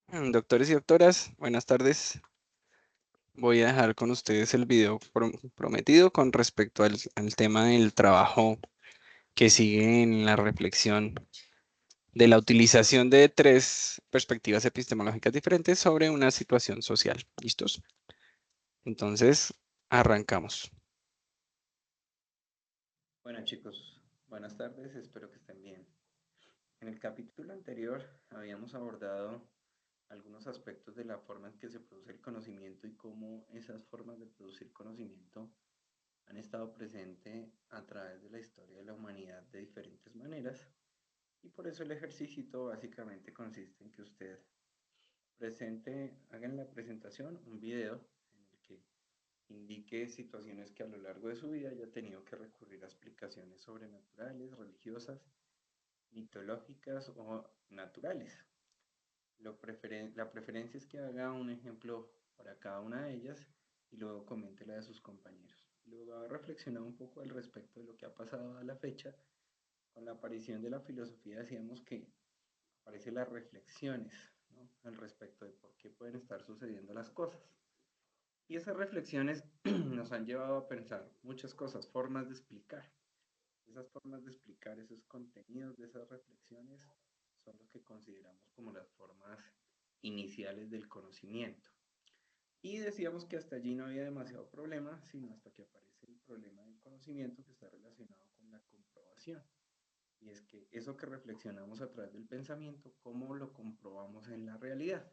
Doctores y doctoras, buenas tardes. Voy a dejar con ustedes el video prometido con respecto al tema del trabajo que sigue en la reflexión de la utilización de tres perspectivas epistemológicas diferentes sobre una situación social. ¿Listos? Entonces, arrancamos. Bueno chicos, buenas tardes, espero que estén bien. En el capítulo anterior habíamos abordado algunos aspectos de la forma en que se produce el conocimiento y cómo esas formas de producir conocimiento han estado presentes a través de la historia de la humanidad de diferentes maneras. Y por eso el ejercicio básicamente consiste en que usted haga en la presentación un video en el que indique situaciones que a lo largo de su vida haya tenido que recurrir a explicaciones sobrenaturales, religiosas, mitológicas o naturales. La preferencia es que haga un ejemplo para cada una de ellas y luego comente la de sus compañeros. Luego va a reflexionar un poco al respecto de lo que ha pasado a la fecha. Con la aparición de la filosofía decíamos que aparecen las reflexiones, ¿no?, al respecto de por qué pueden estar sucediendo las cosas. Y esas reflexiones nos han llevado a pensar muchas cosas, formas de explicar. Esas formas de explicar esos contenidos de esas reflexiones son lo que consideramos como las formas iniciales del conocimiento. Y decíamos que hasta allí no había demasiado problema, sino hasta que aparece el problema del conocimiento que está relacionado con la comprobación. Y es que eso que reflexionamos a través del pensamiento, ¿cómo lo comprobamos en la realidad?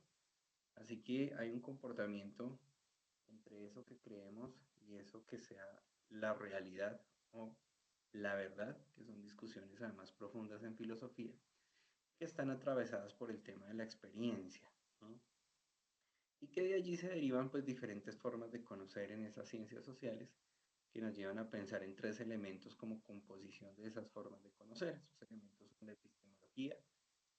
Así que hay un comportamiento entre eso que creemos y eso que sea la realidad o la verdad, que son discusiones además profundas en filosofía, que están atravesadas por el tema de la experiencia, ¿no? Y que de allí se derivan pues diferentes formas de conocer en esas ciencias sociales que nos llevan a pensar en tres elementos como composición de esas formas de conocer. Esos elementos son la epistemología,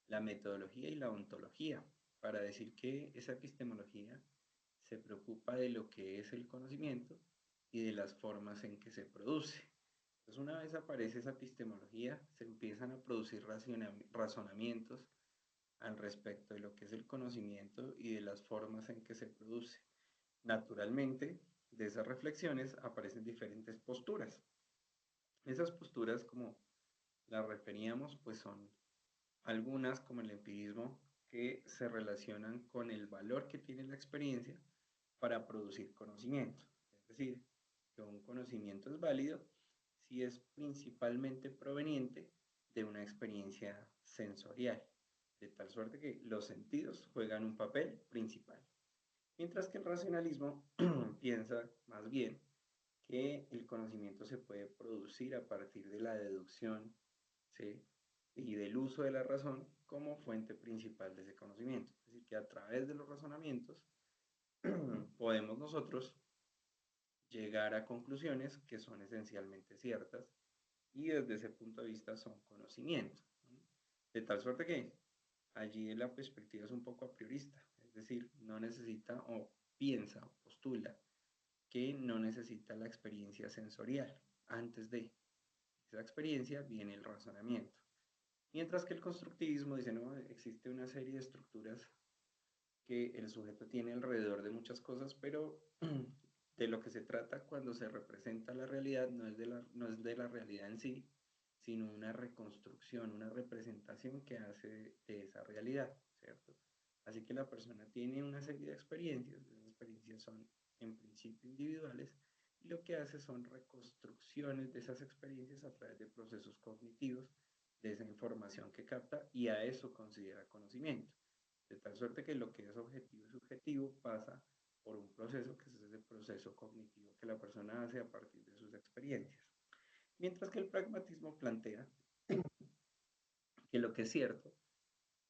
la metodología y la ontología, para decir que esa epistemología se preocupa de lo que es el conocimiento y de las formas en que se produce. Entonces, una vez aparece esa epistemología, se empiezan a producir razonamientos al respecto de lo que es el conocimiento y de las formas en que se produce. Naturalmente, de esas reflexiones aparecen diferentes posturas. Esas posturas, como las referíamos, pues son algunas, como el empirismo, que se relacionan con el valor que tiene la experiencia para producir conocimiento. Es decir, que un conocimiento es válido si es principalmente proveniente de una experiencia sensorial, de tal suerte que los sentidos juegan un papel principal. Mientras que el racionalismo piensa más bien que el conocimiento se puede producir a partir de la deducción, ¿sí?, y del uso de la razón como fuente principal de ese conocimiento. Es decir, que a través de los razonamientos podemos nosotros llegar a conclusiones que son esencialmente ciertas y desde ese punto de vista son conocimiento, ¿no? De tal suerte que allí la perspectiva es un poco a priorista, es decir, no necesita o piensa o postula que no necesita la experiencia sensorial. Antes de esa experiencia viene el razonamiento. Mientras que el constructivismo dice, no, existe una serie de estructuras que el sujeto tiene alrededor de muchas cosas, pero de lo que se trata cuando se representa la realidad no es de la realidad en sí, sino una reconstrucción, una representación que hace de esa realidad, ¿cierto? Así que la persona tiene una serie de experiencias, esas experiencias son en principio individuales, y lo que hace son reconstrucciones de esas experiencias a través de procesos cognitivos, de esa información que capta, y a eso considera conocimiento. De tal suerte que lo que es objetivo y subjetivo pasa por un proceso que es ese proceso cognitivo que la persona hace a partir de sus experiencias. Mientras que el pragmatismo plantea que lo que es cierto,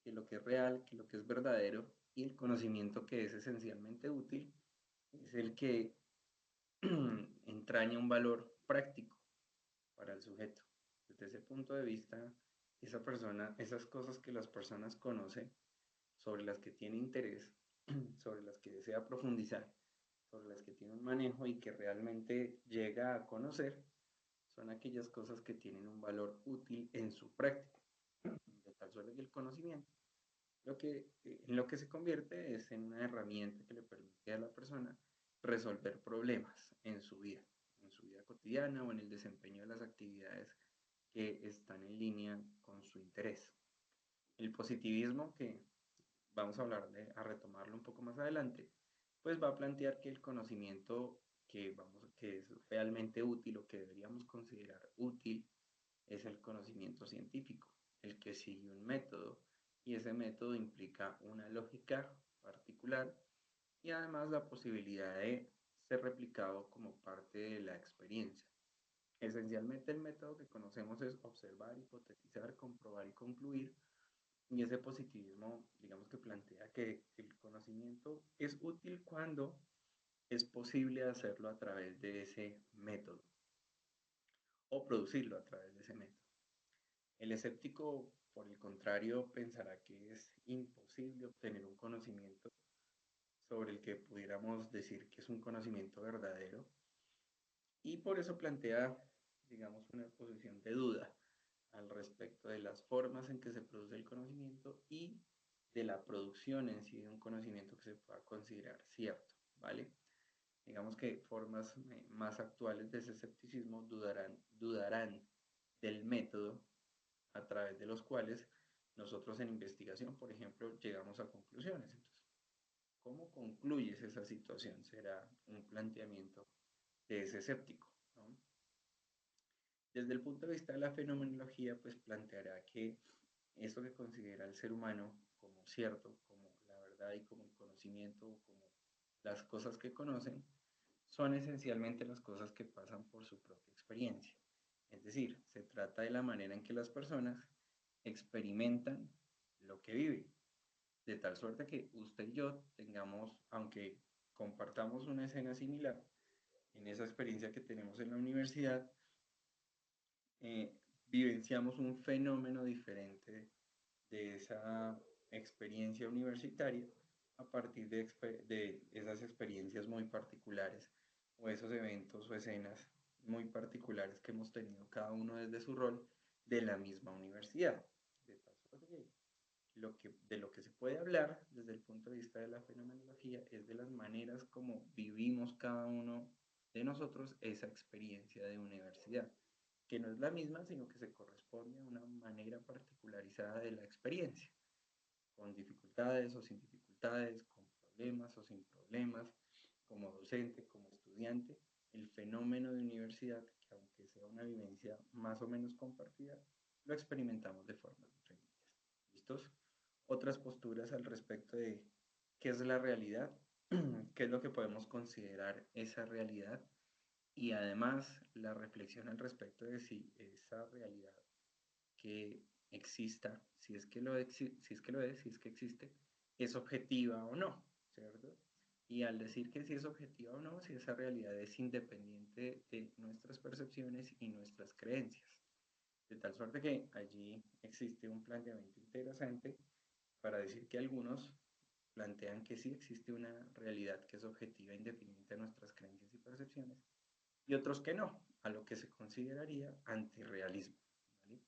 que lo que es real, que lo que es verdadero y el conocimiento que es esencialmente útil es el que entraña un valor práctico para el sujeto. Desde ese punto de vista, esa persona, esas cosas que las personas conocen, sobre las que tiene interés, sobre las que desea profundizar, sobre las que tiene un manejo y que realmente llega a conocer, son aquellas cosas que tienen un valor útil en su práctica, de tal suerte que el conocimiento En lo que se convierte es en una herramienta que le permite a la persona resolver problemas en su vida cotidiana o en el desempeño de las actividades que están en línea con su interés. El positivismo, que vamos a a retomarlo un poco más adelante, pues va a plantear que el conocimiento que es realmente útil o que deberíamos considerar útil es el conocimiento científico, el que sigue un método y ese método implica una lógica particular y además la posibilidad de ser replicado como parte de la experiencia. Esencialmente el método que conocemos es observar, hipotetizar, comprobar y concluir, y ese positivismo, digamos que plantea que el conocimiento es útil cuando es posible hacerlo a través de ese método o producirlo a través de ese método. El escéptico, por el contrario, pensará que es imposible obtener un conocimiento sobre el que pudiéramos decir que es un conocimiento verdadero y por eso plantea, digamos, una posición de duda al respecto de las formas en que se produce el conocimiento y de la producción en sí de un conocimiento que se pueda considerar cierto, ¿vale? Digamos que formas más actuales de ese escepticismo dudarán del método a través de los cuales nosotros en investigación, por ejemplo, llegamos a conclusiones. Entonces, ¿cómo concluyes esa situación? Será un planteamiento de ese escéptico, ¿no? Desde el punto de vista de la fenomenología, pues planteará que eso que considera el ser humano como cierto, como la verdad y como el conocimiento, como las cosas que conocen, son esencialmente las cosas que pasan por su propia experiencia. Es decir, se trata de la manera en que las personas experimentan lo que viven, de tal suerte que usted y yo tengamos, aunque compartamos una escena similar, en esa experiencia que tenemos en la universidad, vivenciamos un fenómeno diferente de esa experiencia universitaria a partir de esas experiencias muy particulares o esos eventos o escenas muy particulares que hemos tenido cada uno desde su rol de la misma universidad. De tal suerte que de lo que se puede hablar desde el punto de vista de la fenomenología es de las maneras como vivimos cada uno de nosotros esa experiencia de universidad, que no es la misma, sino que se corresponde a una manera particularizada de la experiencia, con dificultades o sin dificultades, con problemas o sin problemas, como docente, como estudiante, el fenómeno de universidad, que aunque sea una vivencia más o menos compartida, lo experimentamos de formas diferentes. ¿Listos? Otras posturas al respecto de qué es la realidad, qué es lo que podemos considerar esa realidad y además la reflexión al respecto de si esa realidad que exista, si es que lo es, si es que existe, es objetiva o no, ¿cierto? Y al decir que si es objetiva o no, si esa realidad es independiente de nuestras percepciones y nuestras creencias. De tal suerte que allí existe un planteamiento interesante para decir que algunos plantean que sí existe una realidad que es objetiva e independiente de nuestras creencias y percepciones, y otros que no, a lo que se consideraría antirrealismo. ¿Vale?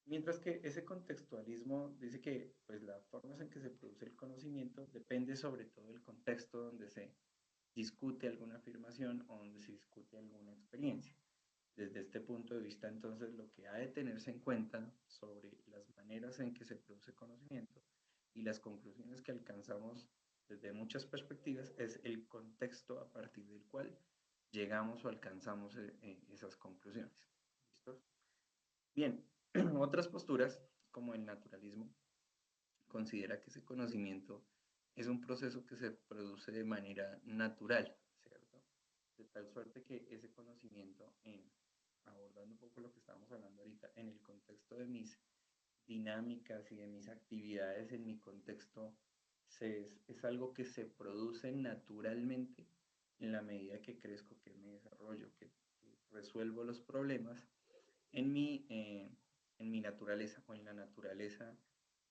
Mientras que ese contextualismo dice que pues, las formas en que se produce el conocimiento depende sobre todo del contexto donde se discute alguna afirmación o donde se discute alguna experiencia. Desde este punto de vista, entonces, lo que ha de tenerse en cuenta sobre las maneras en que se produce conocimiento y las conclusiones que alcanzamos desde muchas perspectivas es el contexto a partir del cual llegamos o alcanzamos esas conclusiones. ¿Listos? Bien, otras posturas, como el naturalismo, considera que ese conocimiento es un proceso que se produce de manera natural, ¿cierto? De tal suerte que ese conocimiento, abordando un poco lo que estábamos hablando ahorita, en el contexto de mis dinámicas y de mis actividades, en mi contexto, es algo que se produce naturalmente en la medida que crezco, que me desarrollo, que resuelvo los problemas en en mi naturaleza o en la naturaleza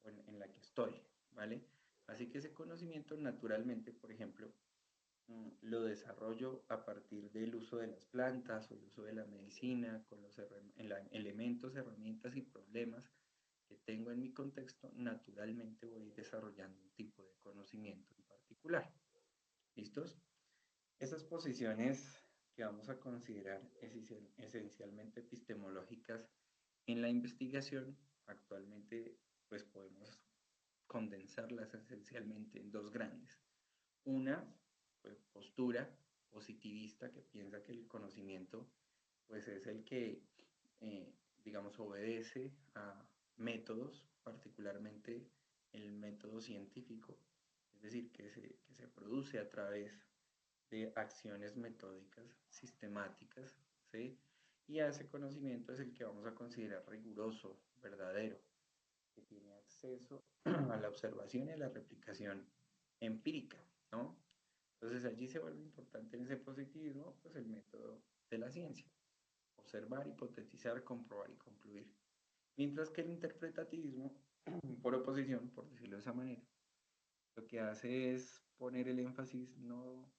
en la que estoy, ¿vale? Así que ese conocimiento naturalmente, por ejemplo, lo desarrollo a partir del uso de las plantas o el uso de la medicina, con los elementos, herramientas y problemas que tengo en mi contexto, naturalmente voy desarrollando un tipo de conocimiento en particular. ¿Listos? Esas posiciones que vamos a considerar esencialmente epistemológicas en la investigación, actualmente pues podemos condensarlas esencialmente en dos grandes. Una pues, postura positivista que piensa que el conocimiento pues es el que, digamos, obedece a métodos, particularmente el método científico, es decir, que se produce a través de acciones metódicas sistemáticas, ¿sí? Y a ese conocimiento es el que vamos a considerar riguroso, verdadero, que tiene acceso a la observación y a la replicación empírica, ¿no? Entonces allí se vuelve importante en ese positivismo, pues el método de la ciencia, observar, hipotetizar, comprobar y concluir. Mientras que el interpretativismo, por oposición, por decirlo de esa manera, lo que hace es poner el énfasis no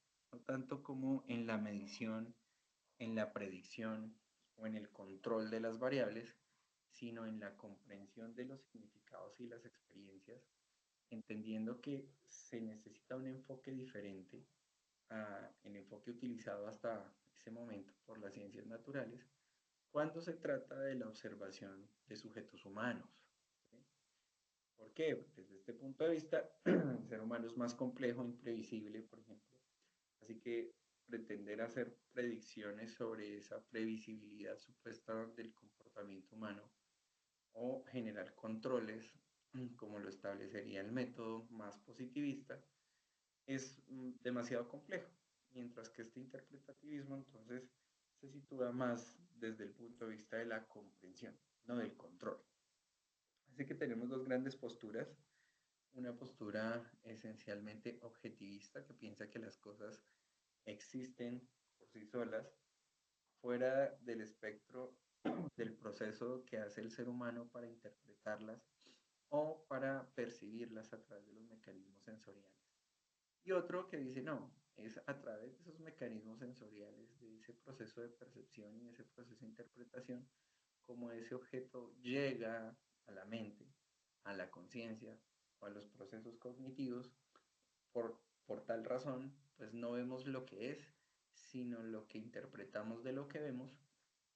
tanto como en la medición, en la predicción o en el control de las variables, sino en la comprensión de los significados y las experiencias, entendiendo que se necesita un enfoque diferente al enfoque utilizado hasta ese momento por las ciencias naturales, cuando se trata de la observación de sujetos humanos. ¿Sí? ¿Por qué? Porque desde este punto de vista, el ser humano es más complejo, imprevisible, por ejemplo. Así que pretender hacer predicciones sobre esa previsibilidad supuesta del comportamiento humano o generar controles, como lo establecería el método más positivista, es demasiado complejo. Mientras que este interpretativismo entonces se sitúa más desde el punto de vista de la comprensión, no del control. Así que tenemos dos grandes posturas. Una postura esencialmente objetivista que piensa que las cosas existen por sí solas, fuera del espectro del proceso que hace el ser humano para interpretarlas o para percibirlas a través de los mecanismos sensoriales. Y otro que dice, no, es a través de esos mecanismos sensoriales, de ese proceso de percepción y ese proceso de interpretación, como ese objeto llega a la mente, a la conciencia o a los procesos cognitivos, por tal razón, pues no vemos lo que es, sino lo que interpretamos de lo que vemos.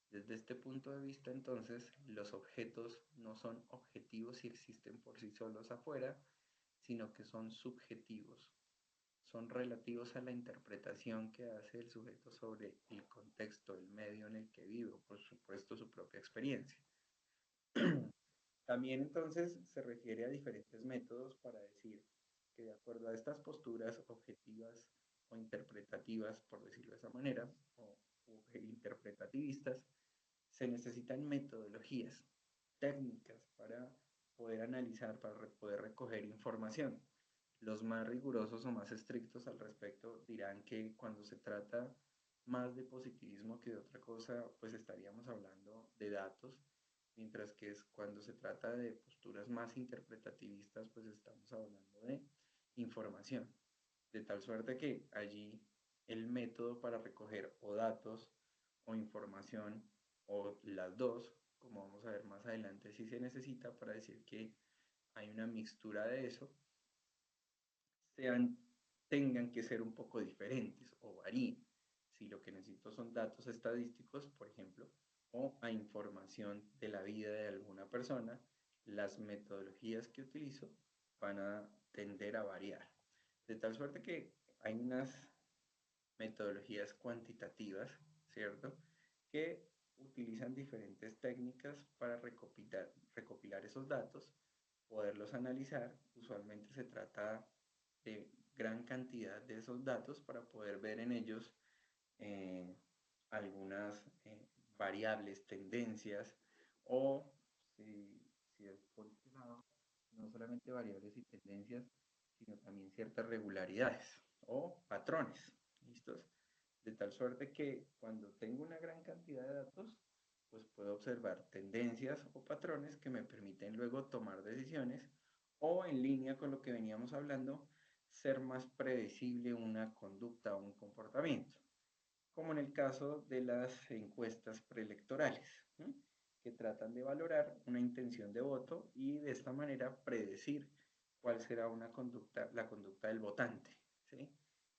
Desde este punto de vista, entonces, los objetos no son objetivos y existen por sí solos afuera, sino que son subjetivos, son relativos a la interpretación que hace el sujeto sobre el contexto, el medio en el que vive, o por supuesto su propia experiencia. También entonces se refiere a diferentes métodos para decir que de acuerdo a estas posturas objetivas o interpretativas, por decirlo de esa manera, o interpretativistas, se necesitan metodologías, técnicas para poder analizar, para poder recoger información. Los más rigurosos o más estrictos al respecto dirán que cuando se trata más de positivismo que de otra cosa, pues estaríamos hablando de datos, mientras que es cuando se trata de posturas más interpretativistas, pues estamos hablando de información. De tal suerte que allí el método para recoger o datos o información o las dos, como vamos a ver más adelante, si se necesita para decir que hay una mixtura de eso, sean, tengan que ser un poco diferentes o varíen. Si lo que necesito son datos estadísticos, por ejemplo, o a información de la vida de alguna persona, las metodologías que utilizo van a tender a variar. De tal suerte que hay unas metodologías cuantitativas, ¿cierto? Que utilizan diferentes técnicas para recopilar esos datos, poderlos analizar. Usualmente se trata de gran cantidad de esos datos para poder ver en ellos eh, algunas variables, tendencias o si es por este lado, no solamente variables y tendencias, sino también ciertas regularidades o patrones. ¿Listos? De tal suerte que cuando tengo una gran cantidad de datos, pues puedo observar tendencias o patrones que me permiten luego tomar decisiones o en línea con lo que veníamos hablando, ser más predecible una conducta o un comportamiento, como en el caso de las encuestas preelectorales. ¿Sí? que tratan de valorar una intención de voto y de esta manera predecir cuál será la conducta del votante, ¿sí?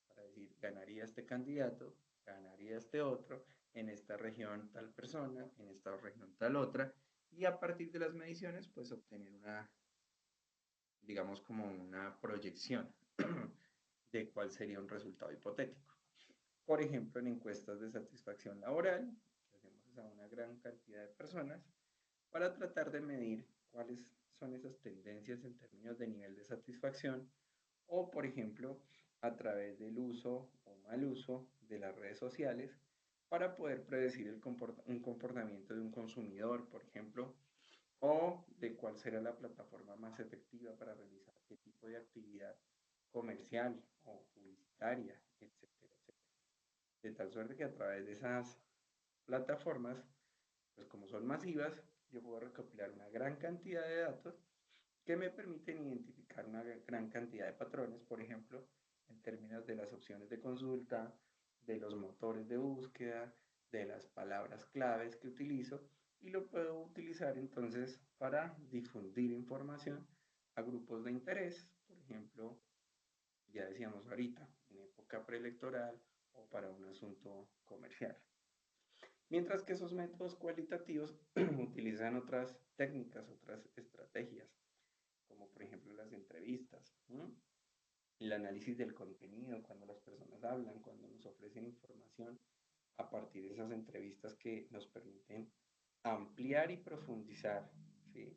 Para decir, ganaría este candidato, ganaría este otro, en esta región tal persona, en esta región tal otra, y a partir de las mediciones, pues obtener una, digamos, como una proyección de cuál sería un resultado hipotético. Por ejemplo, en encuestas de satisfacción laboral, que hacemos a una gran cantidad de personas, para tratar de medir cuáles son esas tendencias en términos de nivel de satisfacción, o por ejemplo, a través del uso o mal uso de las redes sociales para poder predecir un comportamiento de un consumidor, por ejemplo, o de cuál será la plataforma más efectiva para realizar qué tipo de actividad comercial o publicitaria, etcétera, etcétera. De tal suerte que a través de esas plataformas, pues como son masivas, yo puedo recopilar una gran cantidad de datos que me permiten identificar una gran cantidad de patrones, por ejemplo, en términos de las opciones de consulta, de los motores de búsqueda, de las palabras claves que utilizo y lo puedo utilizar entonces para difundir información a grupos de interés, por ejemplo, ya decíamos ahorita, en época preelectoral o para un asunto comercial. Mientras que esos métodos cualitativos utilizan otras técnicas, otras estrategias, como por ejemplo las entrevistas, el análisis del contenido, cuando las personas hablan, cuando nos ofrecen información a partir de esas entrevistas que nos permiten ampliar y profundizar, ¿sí?,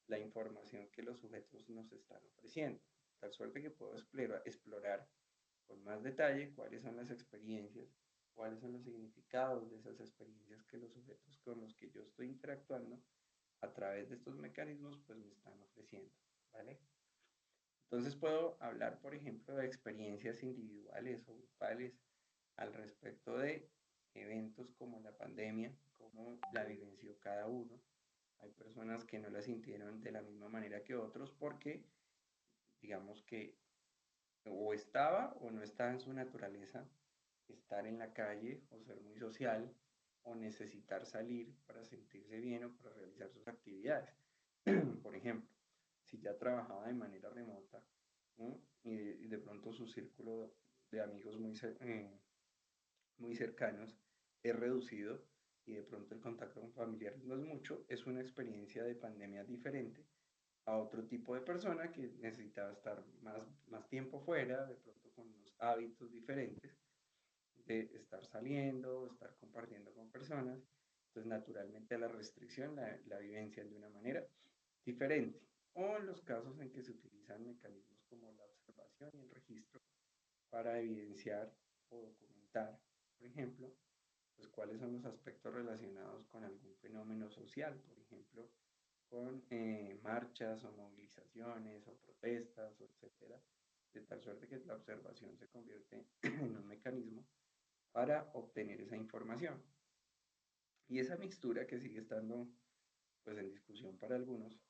la información que los sujetos nos están ofreciendo. Tal suerte que puedo explorar con más detalle cuáles son las experiencias, cuáles son los significados de esas experiencias que los sujetos con los que yo estoy interactuando a través de estos mecanismos pues me están ofreciendo, ¿vale? Entonces puedo hablar, por ejemplo, de experiencias individuales o grupales al respecto de eventos como la pandemia, cómo la vivenció cada uno. Hay personas que no la sintieron de la misma manera que otros porque, digamos que o estaba o no estaba en su naturaleza estar en la calle o ser muy social o necesitar salir para sentirse bien o para realizar sus actividades. Por ejemplo, si ya trabajaba de manera remota, ¿no?, y de pronto su círculo de amigos muy cercanos es reducido y de pronto el contacto con familiares no es mucho, es una experiencia de pandemia diferente a otro tipo de persona que necesitaba estar más tiempo fuera, de pronto con unos hábitos diferentes, de estar saliendo, estar compartiendo con personas. Entonces, naturalmente, la restricción la vivencian de una manera diferente. O en los casos en que se utilizan mecanismos como la observación y el registro para evidenciar o documentar, por ejemplo, pues cuáles son los aspectos relacionados con algún fenómeno social, por ejemplo, con marchas o movilizaciones o protestas, o etcétera, de tal suerte que la observación se convierte en un mecanismo para obtener esa información. Y esa mixtura que sigue estando pues en discusión para algunos,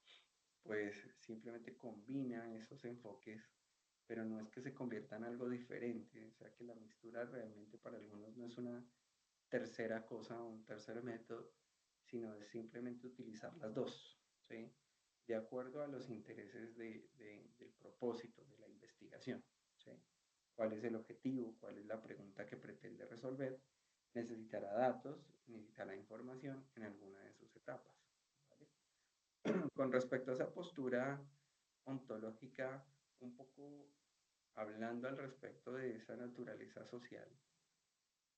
pues simplemente combina esos enfoques, pero no es que se convierta en algo diferente, o sea que la mixtura realmente para algunos no es una tercera cosa o un tercer método, sino es simplemente utilizar las dos, ¿sí?, de acuerdo a los intereses del propósito de la investigación, ¿sí? ¿Cuál es el objetivo? ¿Cuál es la pregunta que pretende resolver? Necesitará datos, necesitará información en alguna de sus etapas, ¿vale? Con respecto a esa postura ontológica, un poco hablando al respecto de esa naturaleza social,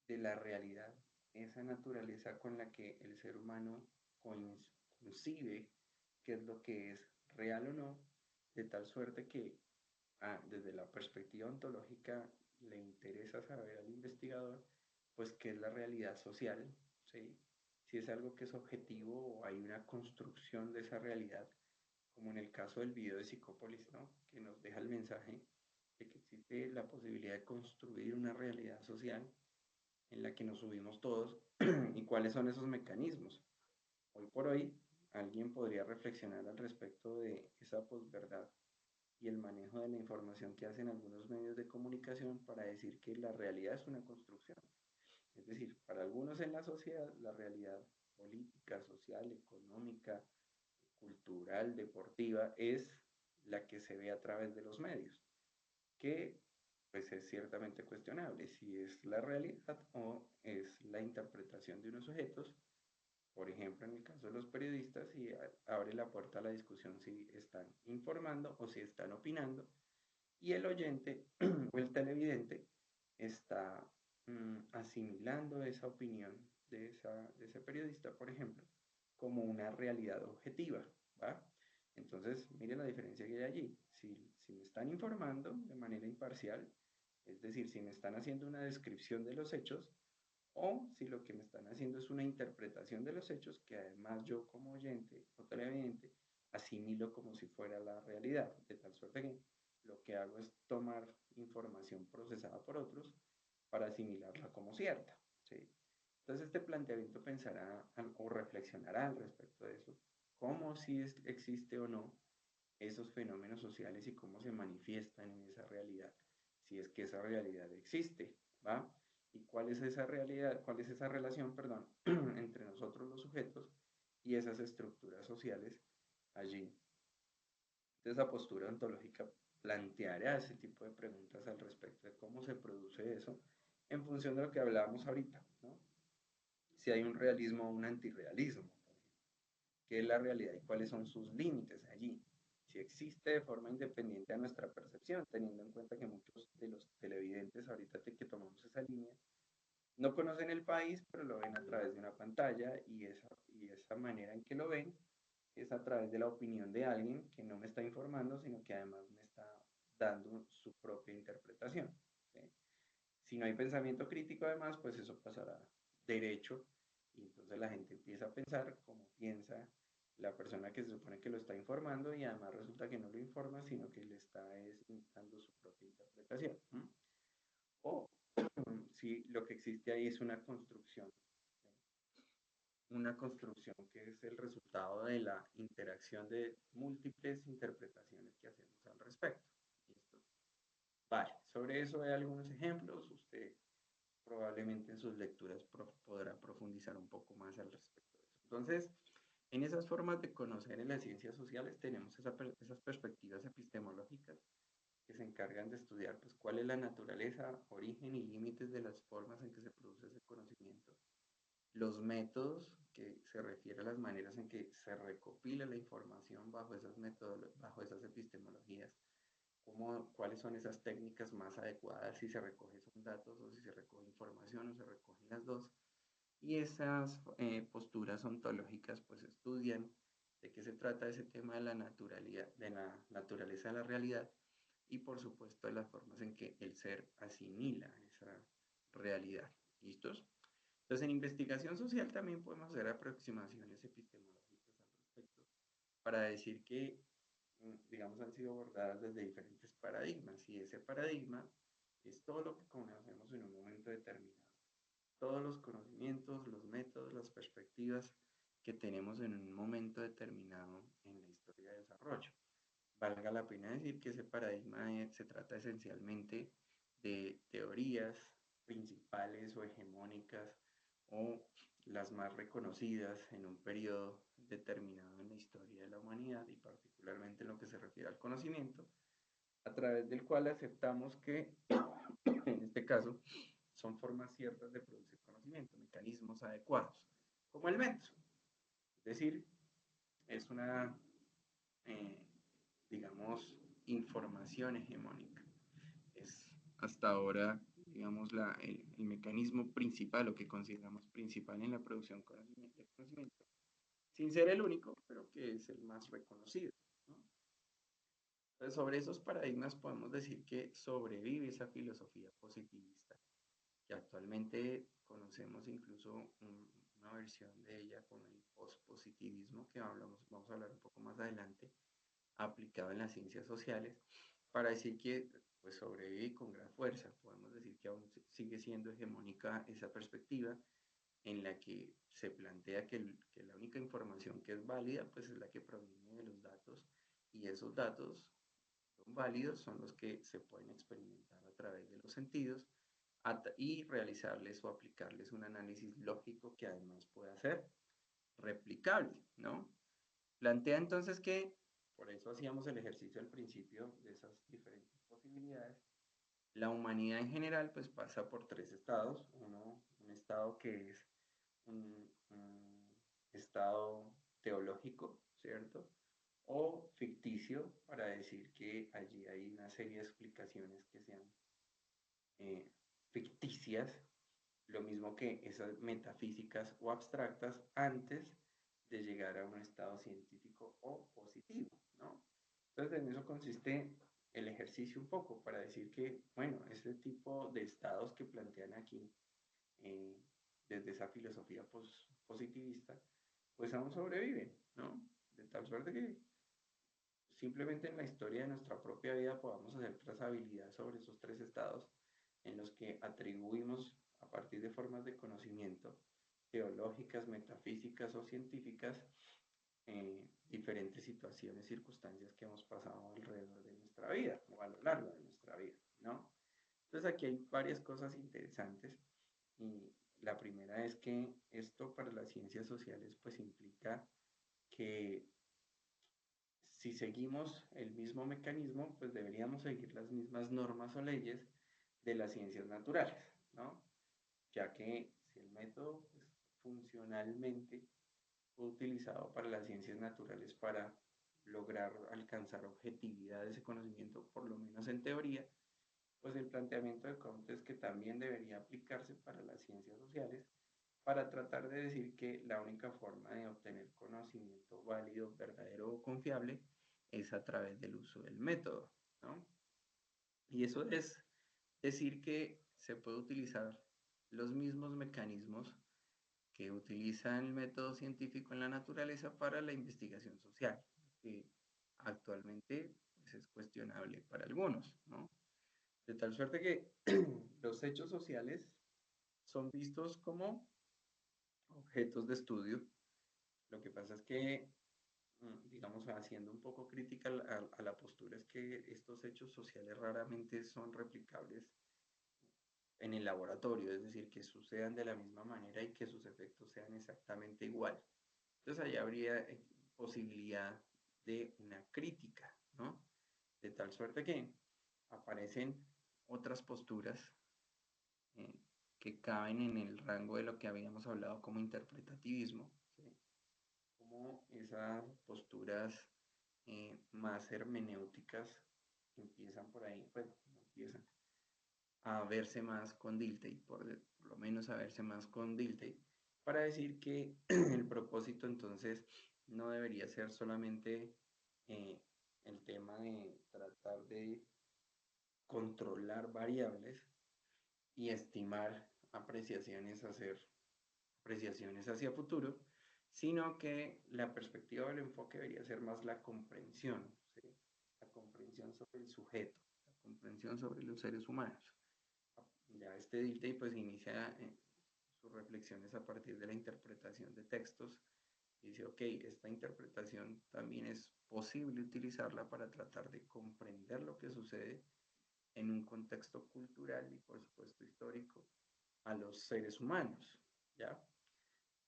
de la realidad, esa naturaleza con la que el ser humano concibe qué es lo que es real o no, de tal suerte que desde la perspectiva ontológica le interesa saber al investigador pues qué es la realidad social, ¿sí?, si es algo que es objetivo o hay una construcción de esa realidad, como en el caso del video de Psicópolis, ¿no?, que nos deja el mensaje de que existe la posibilidad de construir una realidad social en la que nos subimos todos y cuáles son esos mecanismos. Hoy por hoy, alguien podría reflexionar al respecto de esa posverdad y el manejo de la información que hacen algunos medios de comunicación para decir que la realidad es una construcción. Es decir, para algunos en la sociedad, la realidad política, social, económica, cultural, deportiva, es la que se ve a través de los medios, que pues es ciertamente cuestionable si es la realidad o es la interpretación de unos sujetos. Por ejemplo, en el caso de los periodistas, si abre la puerta a la discusión si están informando o si están opinando, y el oyente o el televidente está asimilando esa opinión de ese periodista, por ejemplo, como una realidad objetiva, ¿va? Entonces, miren la diferencia que hay allí. Si me están informando de manera imparcial, es decir, si me están haciendo una descripción de los hechos, o si lo que me están haciendo es una interpretación de los hechos que además yo como oyente o televidente asimilo como si fuera la realidad, de tal suerte que lo que hago es tomar información procesada por otros para asimilarla como cierta, ¿sí? Entonces este planteamiento pensará o reflexionará al respecto de eso, cómo si existe o no esos fenómenos sociales y cómo se manifiestan en esa realidad, si es que esa realidad existe, ¿va? Y cuál es esa realidad, cuál es esa relación, perdón, entre nosotros los sujetos y esas estructuras sociales allí. Entonces, esa postura ontológica planteará ese tipo de preguntas al respecto de cómo se produce eso en función de lo que hablábamos ahorita, ¿no? Si hay un realismo o un antirrealismo, qué es la realidad y cuáles son sus límites allí. Si existe de forma independiente a nuestra percepción, teniendo en cuenta que muchos de los televidentes, ahorita que tomamos esa línea, no conocen el país, pero lo ven a través de una pantalla y esa manera en que lo ven es a través de la opinión de alguien que no me está informando, sino que además me está dando su propia interpretación. ¿Sí? Si no hay pensamiento crítico, además, pues eso pasará derecho y entonces la gente empieza a pensar como piensa la persona que se supone que lo está informando y además resulta que no lo informa, sino que le está dando su propia interpretación. ¿Mm? O si lo que existe ahí es una construcción que es el resultado de la interacción de múltiples interpretaciones que hacemos al respecto. ¿Listo? Vale, sobre eso hay algunos ejemplos. Usted probablemente en sus lecturas podrá profundizar un poco más al respecto de eso. Entonces, en esas formas de conocer en las ciencias sociales tenemos esas perspectivas epistemológicas que se encargan de estudiar pues, cuál es la naturaleza, origen y límites de las formas en que se produce ese conocimiento, los métodos, que se refiere a las maneras en que se recopila la información bajo esas bajo esas epistemologías, cuáles son esas técnicas más adecuadas, si se recogen son datos o si se recoge información o se recogen las dos. Y esas posturas ontológicas pues estudian de qué se trata ese tema de la naturalidad, de la naturaleza de la realidad y por supuesto de las formas en que el ser asimila esa realidad. ¿Listos? Entonces, en investigación social también podemos hacer aproximaciones epistemológicas al respecto para decir que, digamos, han sido abordadas desde diferentes paradigmas y ese paradigma es todo lo que conocemos en un momento determinado. Todos los conocimientos, los métodos, las perspectivas que tenemos en un momento determinado en la historia de desarrollo. Valga la pena decir que ese paradigma se trata esencialmente de teorías principales o hegemónicas o las más reconocidas en un periodo determinado en la historia de la humanidad y particularmente en lo que se refiere al conocimiento, a través del cual aceptamos que, en este caso, son formas ciertas de producir conocimiento, mecanismos adecuados, como el método. Es decir, es una eh, digamos, información hegemónica. Es hasta ahora, digamos, el mecanismo principal, lo que consideramos principal en la producción de conocimiento, sin ser el único, pero que es el más reconocido. ¿No? Entonces, sobre esos paradigmas podemos decir que sobrevive esa filosofía positivista, que actualmente conocemos incluso una versión de ella con el pospositivismo, que vamos a hablar un poco más adelante, aplicado en las ciencias sociales, para decir que pues, sobrevive con gran fuerza. Podemos decir que aún sigue siendo hegemónica esa perspectiva en la que se plantea que la única información que es válida pues, es la que proviene de los datos y esos datos son válidos, son los que se pueden experimentar a través de los sentidos y realizarles o aplicarles un análisis lógico que además puede hacer replicable, ¿no? Plantea entonces que, por eso hacíamos el ejercicio al principio de esas diferentes posibilidades, la humanidad en general pues pasa por tres estados. Uno, un estado que es un estado teológico, ¿cierto? O ficticio, para decir que allí hay una serie de explicaciones que sean eh, ficticias, lo mismo que esas metafísicas o abstractas antes de llegar a un estado científico o positivo, ¿no? Entonces en eso consiste el ejercicio un poco para decir que, bueno, ese tipo de estados que plantean aquí eh, desde esa filosofía positivista, pues aún sobreviven, ¿no? De tal suerte que simplemente en la historia de nuestra propia vida podamos hacer trazabilidad sobre esos tres estados en los que atribuimos a partir de formas de conocimiento teológicas, metafísicas o científicas diferentes situaciones, circunstancias que hemos pasado alrededor de nuestra vida o a lo largo de nuestra vida, ¿no? Entonces aquí hay varias cosas interesantes y la primera es que esto para las ciencias sociales pues implica que si seguimos el mismo mecanismo, pues deberíamos seguir las mismas normas o leyes de las ciencias naturales, ¿no? Ya que si el método pues, funcionalmente fue utilizado para las ciencias naturales para lograr alcanzar objetividad de ese conocimiento, por lo menos en teoría, pues el planteamiento de Comte es que también debería aplicarse para las ciencias sociales para tratar de decir que la única forma de obtener conocimiento válido, verdadero o confiable es a través del uso del método, ¿no? Y eso es decir que se puede utilizar los mismos mecanismos que utiliza el método científico en la naturaleza para la investigación social, que actualmente pues, es cuestionable para algunos, ¿no? De tal suerte que los hechos sociales son vistos como objetos de estudio. Lo que pasa es que, digamos, haciendo un poco crítica a la postura, es que estos hechos sociales raramente son replicables en el laboratorio, es decir, que sucedan de la misma manera y que sus efectos sean exactamente igual. Entonces, ahí habría posibilidad de una crítica, ¿no? De tal suerte que aparecen otras posturas eh, que caben en el rango de lo que habíamos hablado como interpretativismo, ¿sí? Como esas posturas más hermenéuticas empiezan por ahí, bueno, empiezan a verse más con Dilthey, por lo menos a verse más con Dilthey, para decir que el propósito entonces no debería ser solamente eh, el tema de tratar de controlar variables y estimar apreciaciones, hacer apreciaciones hacia futuro, sino que la perspectiva del enfoque debería ser más la comprensión, ¿sí? La comprensión sobre el sujeto, la comprensión sobre los seres humanos. Ya este Dilthey pues inicia sus reflexiones a partir de la interpretación de textos. Dice, ok, esta interpretación también es posible utilizarla para tratar de comprender lo que sucede en un contexto cultural y por supuesto histórico a los seres humanos, ¿ya?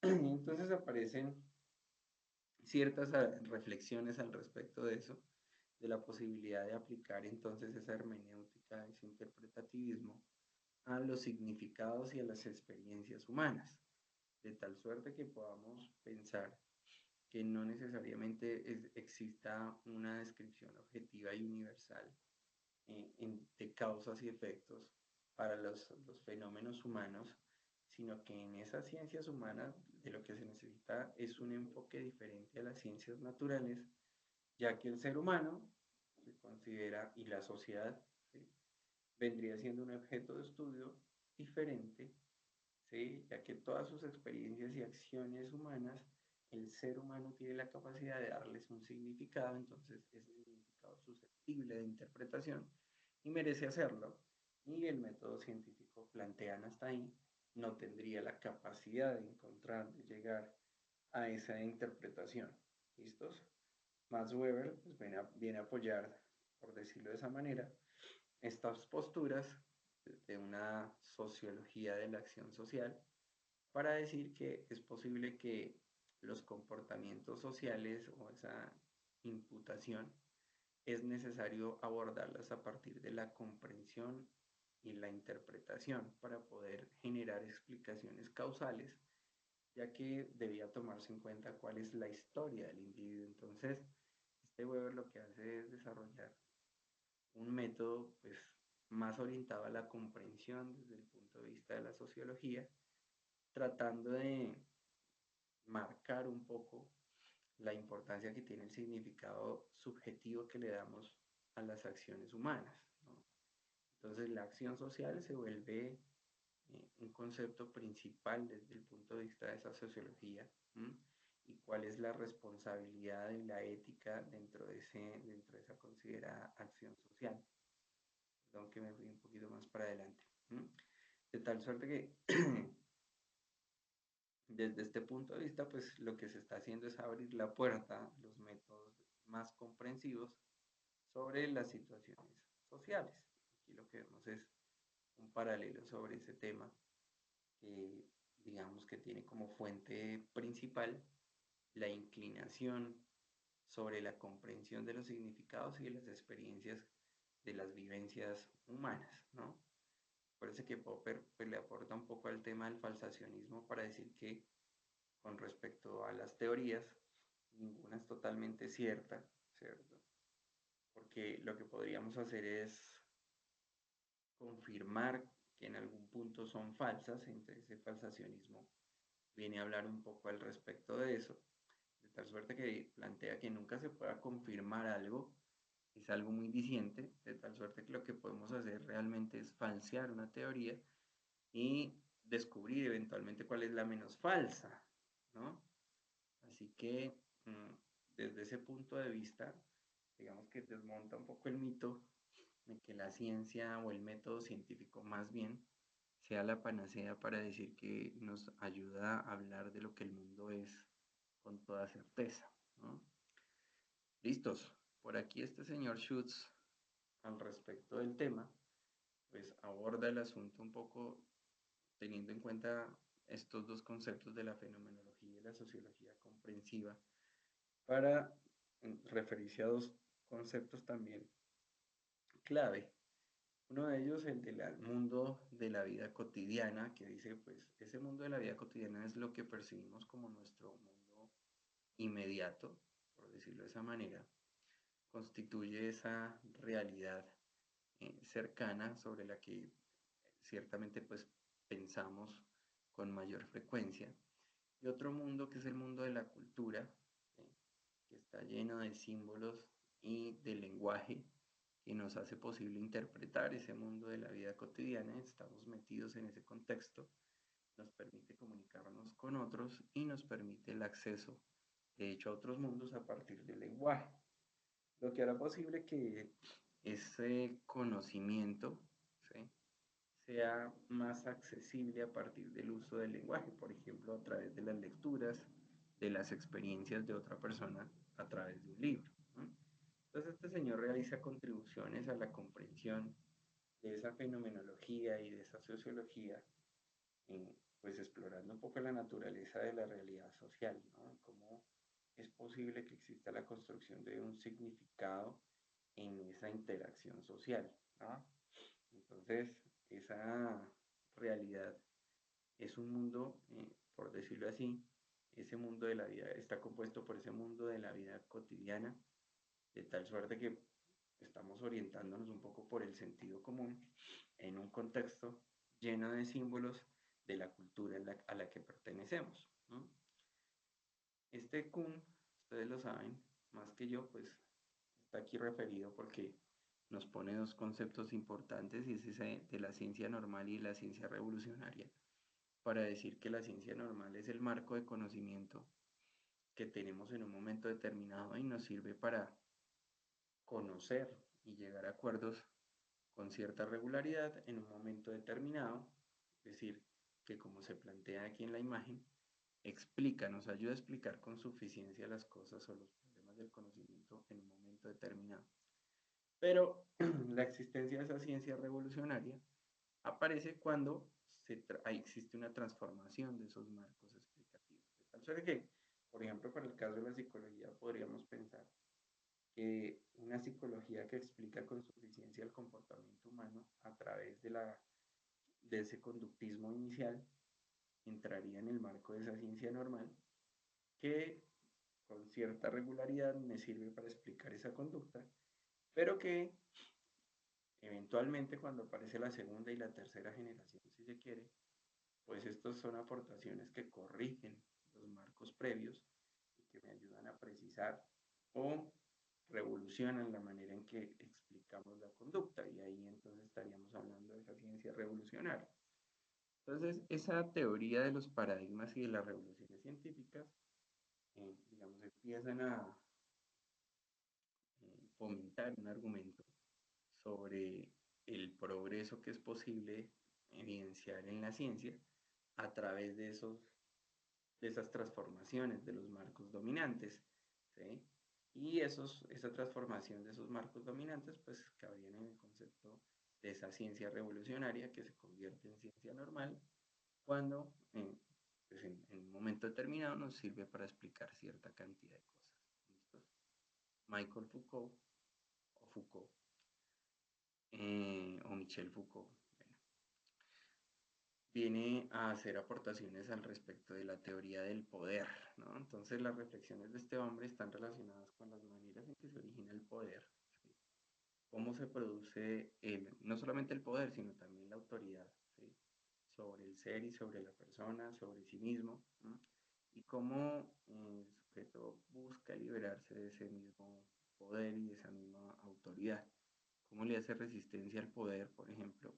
Entonces aparecen ciertas reflexiones al respecto de eso, de la posibilidad de aplicar entonces esa hermenéutica, ese interpretativismo a los significados y a las experiencias humanas, de tal suerte que podamos pensar que no necesariamente exista una descripción objetiva y universal de causas y efectos para los fenómenos humanos, sino que en esas ciencias humanas de lo que se necesita es un enfoque diferente a las ciencias naturales, ya que el ser humano se considera, y la sociedad, ¿sí? Vendría siendo un objeto de estudio diferente, ¿sí? Ya que todas sus experiencias y acciones humanas, el ser humano tiene la capacidad de darles un significado, entonces ese significado es susceptible de interpretación y merece hacerlo. Y el método científico plantean hasta ahí no tendría la capacidad de encontrar, de llegar a esa interpretación. ¿Listos? Max Weber pues, viene a apoyar, por decirlo de esa manera, estas posturas de una sociología de la acción social para decir que es posible que los comportamientos sociales o esa imputación es necesario abordarlas a partir de la comprensión y la interpretación para poder generar explicaciones causales, ya que debía tomarse en cuenta cuál es la historia del individuo. Entonces, este Weber lo que hace es desarrollar un método pues, más orientado a la comprensión desde el punto de vista de la sociología, tratando de marcar un poco la importancia que tiene el significado subjetivo que le damos a las acciones humanas, ¿no? Entonces la acción social se vuelve un concepto principal desde el punto de vista de esa sociología. ¿M? Y cuál es la responsabilidad y la ética dentro de esa considerada acción social. Perdón que me fui un poquito más para adelante. ¿M? De tal suerte que desde este punto de vista, pues lo que se está haciendo es abrir la puerta a los métodos más comprensivos sobre las situaciones sociales. Aquí lo que vemos es un paralelo sobre ese tema que digamos que tiene como fuente principal la inclinación sobre la comprensión de los significados y de las experiencias de las vivencias humanas, ¿no? Parece que Popper pues, le aporta un poco al tema del falsacionismo para decir que con respecto a las teorías, ninguna es totalmente cierta, ¿cierto? Porque lo que podríamos hacer es confirmar que en algún punto son falsas, entonces ese falsacionismo viene a hablar un poco al respecto de eso, de tal suerte que plantea que nunca se pueda confirmar algo, es algo muy diciente, de tal suerte que lo que podemos hacer realmente es falsear una teoría y descubrir eventualmente cuál es la menos falsa, ¿no? Así que desde ese punto de vista, digamos que desmonta un poco el mito de que la ciencia o el método científico más bien sea la panacea para decir que nos ayuda a hablar de lo que el mundo es con toda certeza, ¿no? Listos. Por aquí este señor Schutz, al respecto del tema, pues aborda el asunto un poco teniendo en cuenta estos dos conceptos de la fenomenología y la sociología comprensiva para referirse a dos conceptos también clave. Uno de ellos, el del mundo de la vida cotidiana, que dice, pues, ese mundo de la vida cotidiana es lo que percibimos como nuestro mundo inmediato, por decirlo de esa manera, constituye esa realidad cercana sobre la que ciertamente, pues, pensamos con mayor frecuencia. Y otro mundo que es el mundo de la cultura, ¿sí? Que está lleno de símbolos y de lenguaje que nos hace posible interpretar ese mundo de la vida cotidiana. Estamos metidos en ese contexto, nos permite comunicarnos con otros y nos permite el acceso, de hecho, a otros mundos a partir del lenguaje, lo que hará posible que ese conocimiento, ¿sí? sea más accesible a partir del uso del lenguaje, por ejemplo, a través de las lecturas, de las experiencias de otra persona a través de un libro, ¿no? Entonces, este señor realiza contribuciones a la comprensión de esa fenomenología y de esa sociología, pues explorando un poco la naturaleza de la realidad social, ¿no? Cómo es posible que exista la construcción de un significado en esa interacción social, ¿no? Entonces, esa realidad es un mundo, por decirlo así, ese mundo de la vida está compuesto por ese mundo de la vida cotidiana, de tal suerte que estamos orientándonos un poco por el sentido común en un contexto lleno de símbolos de la cultura a la que pertenecemos, ¿no? Este Kuhn, ustedes lo saben, más que yo, pues está aquí referido porque nos pone dos conceptos importantes y es ese de la ciencia normal y la ciencia revolucionaria, para decir que la ciencia normal es el marco de conocimiento que tenemos en un momento determinado y nos sirve para conocer y llegar a acuerdos con cierta regularidad en un momento determinado, es decir, que como se plantea aquí en la imagen, explica, nos ayuda a explicar con suficiencia las cosas o los problemas del conocimiento en un momento determinado. Pero la existencia de esa ciencia revolucionaria aparece cuando existe una transformación de esos marcos explicativos. De tal suerte que Por ejemplo, para el caso de la psicología, podríamos pensar que una psicología que explica con suficiencia el comportamiento humano a través de ese conductismo inicial entraría en el marco de esa ciencia normal que con cierta regularidad me sirve para explicar esa conducta, pero que eventualmente cuando aparece la segunda y la tercera generación, si se quiere, pues estos son aportaciones que corrigen los marcos previos y que me ayudan a precisar o revolucionan la manera en que explicamos la conducta y ahí entonces estaríamos hablando de esa ciencia revolucionaria. Entonces, esa teoría de los paradigmas y de las revoluciones científicas, digamos, empiezan a fomentar un argumento sobre el progreso que es posible evidenciar en la ciencia a través de esas transformaciones de los marcos dominantes, ¿sí? Y esa transformación de esos marcos dominantes, pues cabrían en el concepto de esa ciencia revolucionaria que se convierte en ciencia normal cuando pues en un momento determinado nos sirve para explicar cierta cantidad de cosas. ¿Listos? Michael Foucault o Foucault o Michel Foucault, bueno, viene a hacer aportaciones al respecto de la teoría del poder, ¿no? Entonces las reflexiones de este hombre están relacionadas con las maneras en que se origina el poder, ¿sí? Cómo se produce no solamente el poder, sino también la autoridad, ¿sí? Sobre el ser y sobre la persona, sobre sí mismo, ¿no? Y cómo el sujeto busca liberarse de ese mismo poder y de esa misma autoridad, cómo le hace resistencia al poder, por ejemplo,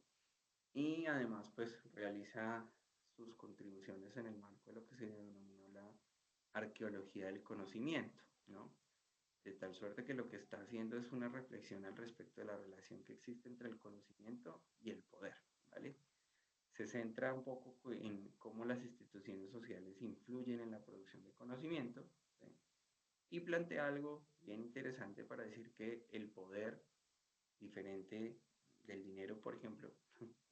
y además pues realiza sus contribuciones en el marco de lo que se denominó la arqueología del conocimiento, ¿no? De tal suerte que lo que está haciendo es una reflexión al respecto de la relación que existe entre el conocimiento y el poder, ¿vale? Se centra un poco en cómo las instituciones sociales influyen en la producción de conocimiento, ¿sí? Y plantea algo bien interesante para decir que el poder, diferente del dinero, por ejemplo,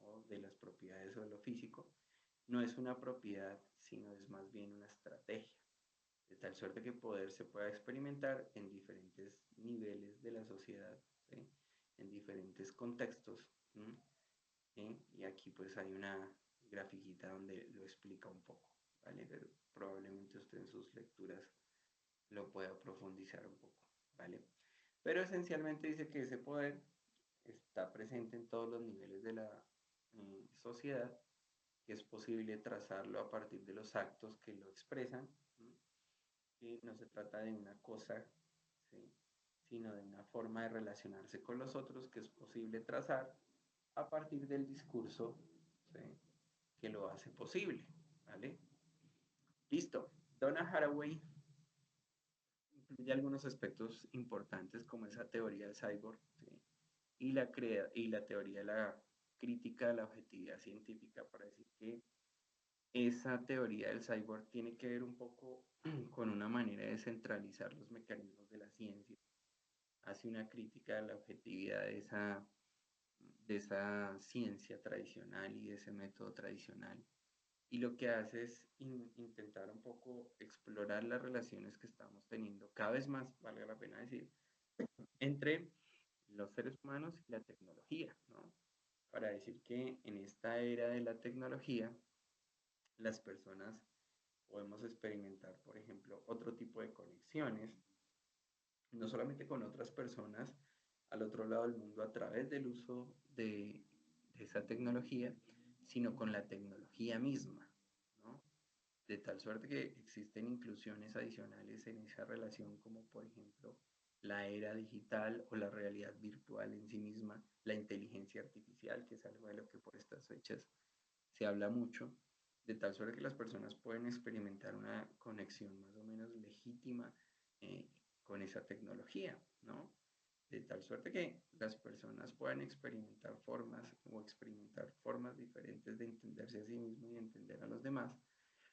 o de las propiedades o de lo físico, no es una propiedad, sino es más bien una estrategia, de tal suerte que poder se pueda experimentar en diferentes niveles de la sociedad, ¿sí? En diferentes contextos. ¿Sí? Y aquí pues hay una grafiquita donde lo explica un poco, ¿vale? Pero probablemente usted en sus lecturas lo pueda profundizar un poco, ¿vale? Pero esencialmente dice que ese poder está presente en todos los niveles de la sociedad, que es posible trazarlo a partir de los actos que lo expresan, y no se trata de una cosa, ¿sí? Sino de una forma de relacionarse con los otros que es posible trazar a partir del discurso, ¿sí? Que lo hace posible, ¿vale? Listo. Donna Haraway incluye algunos aspectos importantes como esa teoría del cyborg, ¿sí? Y la teoría de la crítica de la objetividad científica para decir que esa teoría del cyborg tiene que ver un poco con una manera de centralizar los mecanismos de la ciencia, hace una crítica de la objetividad de esa ciencia tradicional y de ese método tradicional. Y lo que hace es intentar un poco explorar las relaciones que estamos teniendo, cada vez más, valga la pena decir, entre los seres humanos y la tecnología, ¿no? Para decir que en esta era de la tecnología, las personas podemos experimentar, por ejemplo, otro tipo de conexiones, no solamente con otras personas al otro lado del mundo a través del uso de esa tecnología, sino con la tecnología misma, ¿no? De tal suerte que existen inclusiones adicionales en esa relación, como por ejemplo la era digital o la realidad virtual en sí misma, la inteligencia artificial, que es algo de lo que por estas fechas se habla mucho, de tal suerte que las personas pueden experimentar una conexión más o menos legítima eh, con esa tecnología, ¿no? De tal suerte que las personas puedan experimentar formas diferentes de entenderse a sí mismo y entender a los demás,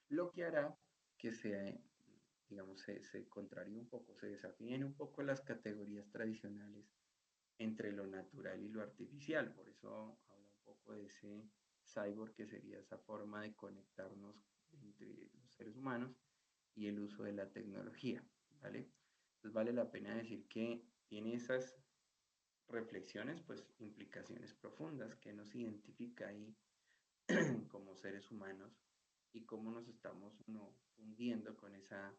lo que hará que digamos, se contraríe un poco, se desafíen un poco las categorías tradicionales entre lo natural y lo artificial. Por eso habla un poco de ese cyborg, que sería esa forma de conectarnos entre los seres humanos, y el uso de la tecnología, ¿vale? Entonces vale la pena decir que tiene esas reflexiones, pues implicaciones profundas que nos identifica ahí como seres humanos y cómo nos estamos hundiendo con esa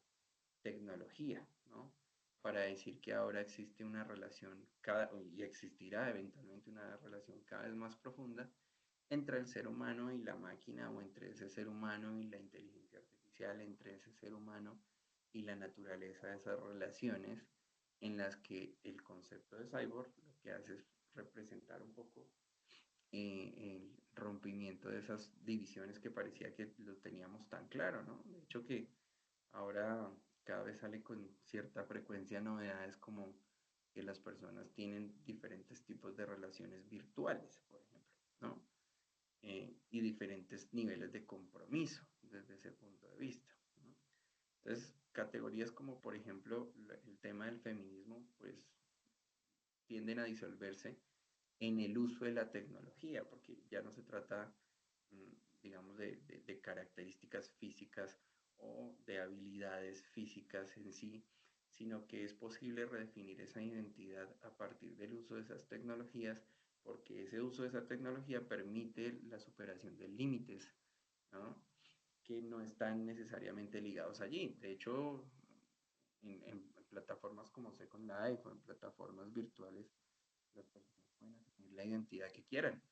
tecnología, ¿no? Para decir que ahora existe una relación y existirá eventualmente una relación cada vez más profunda entre el ser humano y la máquina o entre ese ser humano y la inteligencia artificial, entre ese ser humano y la naturaleza de esas relaciones en las que el concepto de cyborg lo que hace es representar un poco el rompimiento de esas divisiones que parecía que lo teníamos tan claro, ¿no? De hecho que ahora cada vez sale con cierta frecuencia novedades como que las personas tienen diferentes tipos de relaciones virtuales, por ejemplo, ¿no? Y diferentes niveles de compromiso desde ese punto de vista, ¿no? Entonces, categorías como, por ejemplo, el tema del feminismo, pues tienden a disolverse en el uso de la tecnología, porque ya no se trata, digamos, de características físicas o de habilidades físicas en sí, sino que es posible redefinir esa identidad a partir del uso de esas tecnologías, porque ese uso de esa tecnología permite la superación de límites, ¿no? Que no están necesariamente ligados allí. De hecho, en plataformas como Second Life o en plataformas virtuales, las personas pueden asumir la identidad que quieran,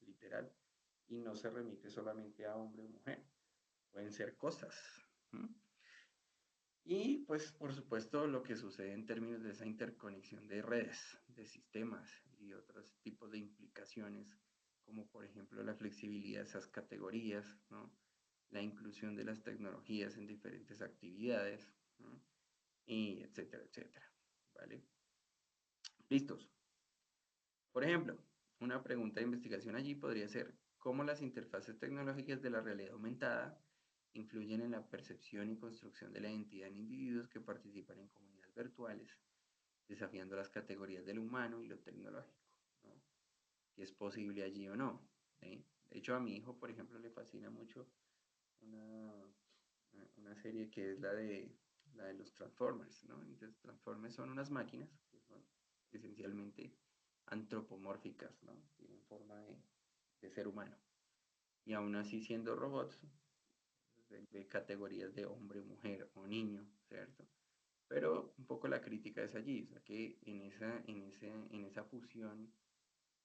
literal, y no se remite solamente a hombre o mujer, pueden ser cosas. ¿Mm? Y pues por supuesto lo que sucede en términos de esa interconexión de redes, de sistemas y otros tipos de implicaciones, como por ejemplo la flexibilidad de esas categorías, ¿no? La inclusión de las tecnologías en diferentes actividades, ¿no? Y etcétera, etcétera. ¿Vale? Listos. Por ejemplo, una pregunta de investigación allí podría ser cómo las interfaces tecnológicas de la realidad aumentada influyen en la percepción y construcción de la identidad en individuos que participan en comunidades virtuales, desafiando las categorías del humano y lo tecnológico, ¿no? Si es posible allí o no. ¿Sí? De hecho, a mi hijo, por ejemplo, le fascina mucho una, una serie que es la de los Transformers, ¿no? Entonces, Transformers son unas máquinas que son esencialmente antropomórficas, ¿no? Tienen forma de ser humano. Y aún así, siendo robots, de categorías de hombre, mujer o niño, ¿cierto? Pero un poco la crítica es allí, o sea que en esa fusión,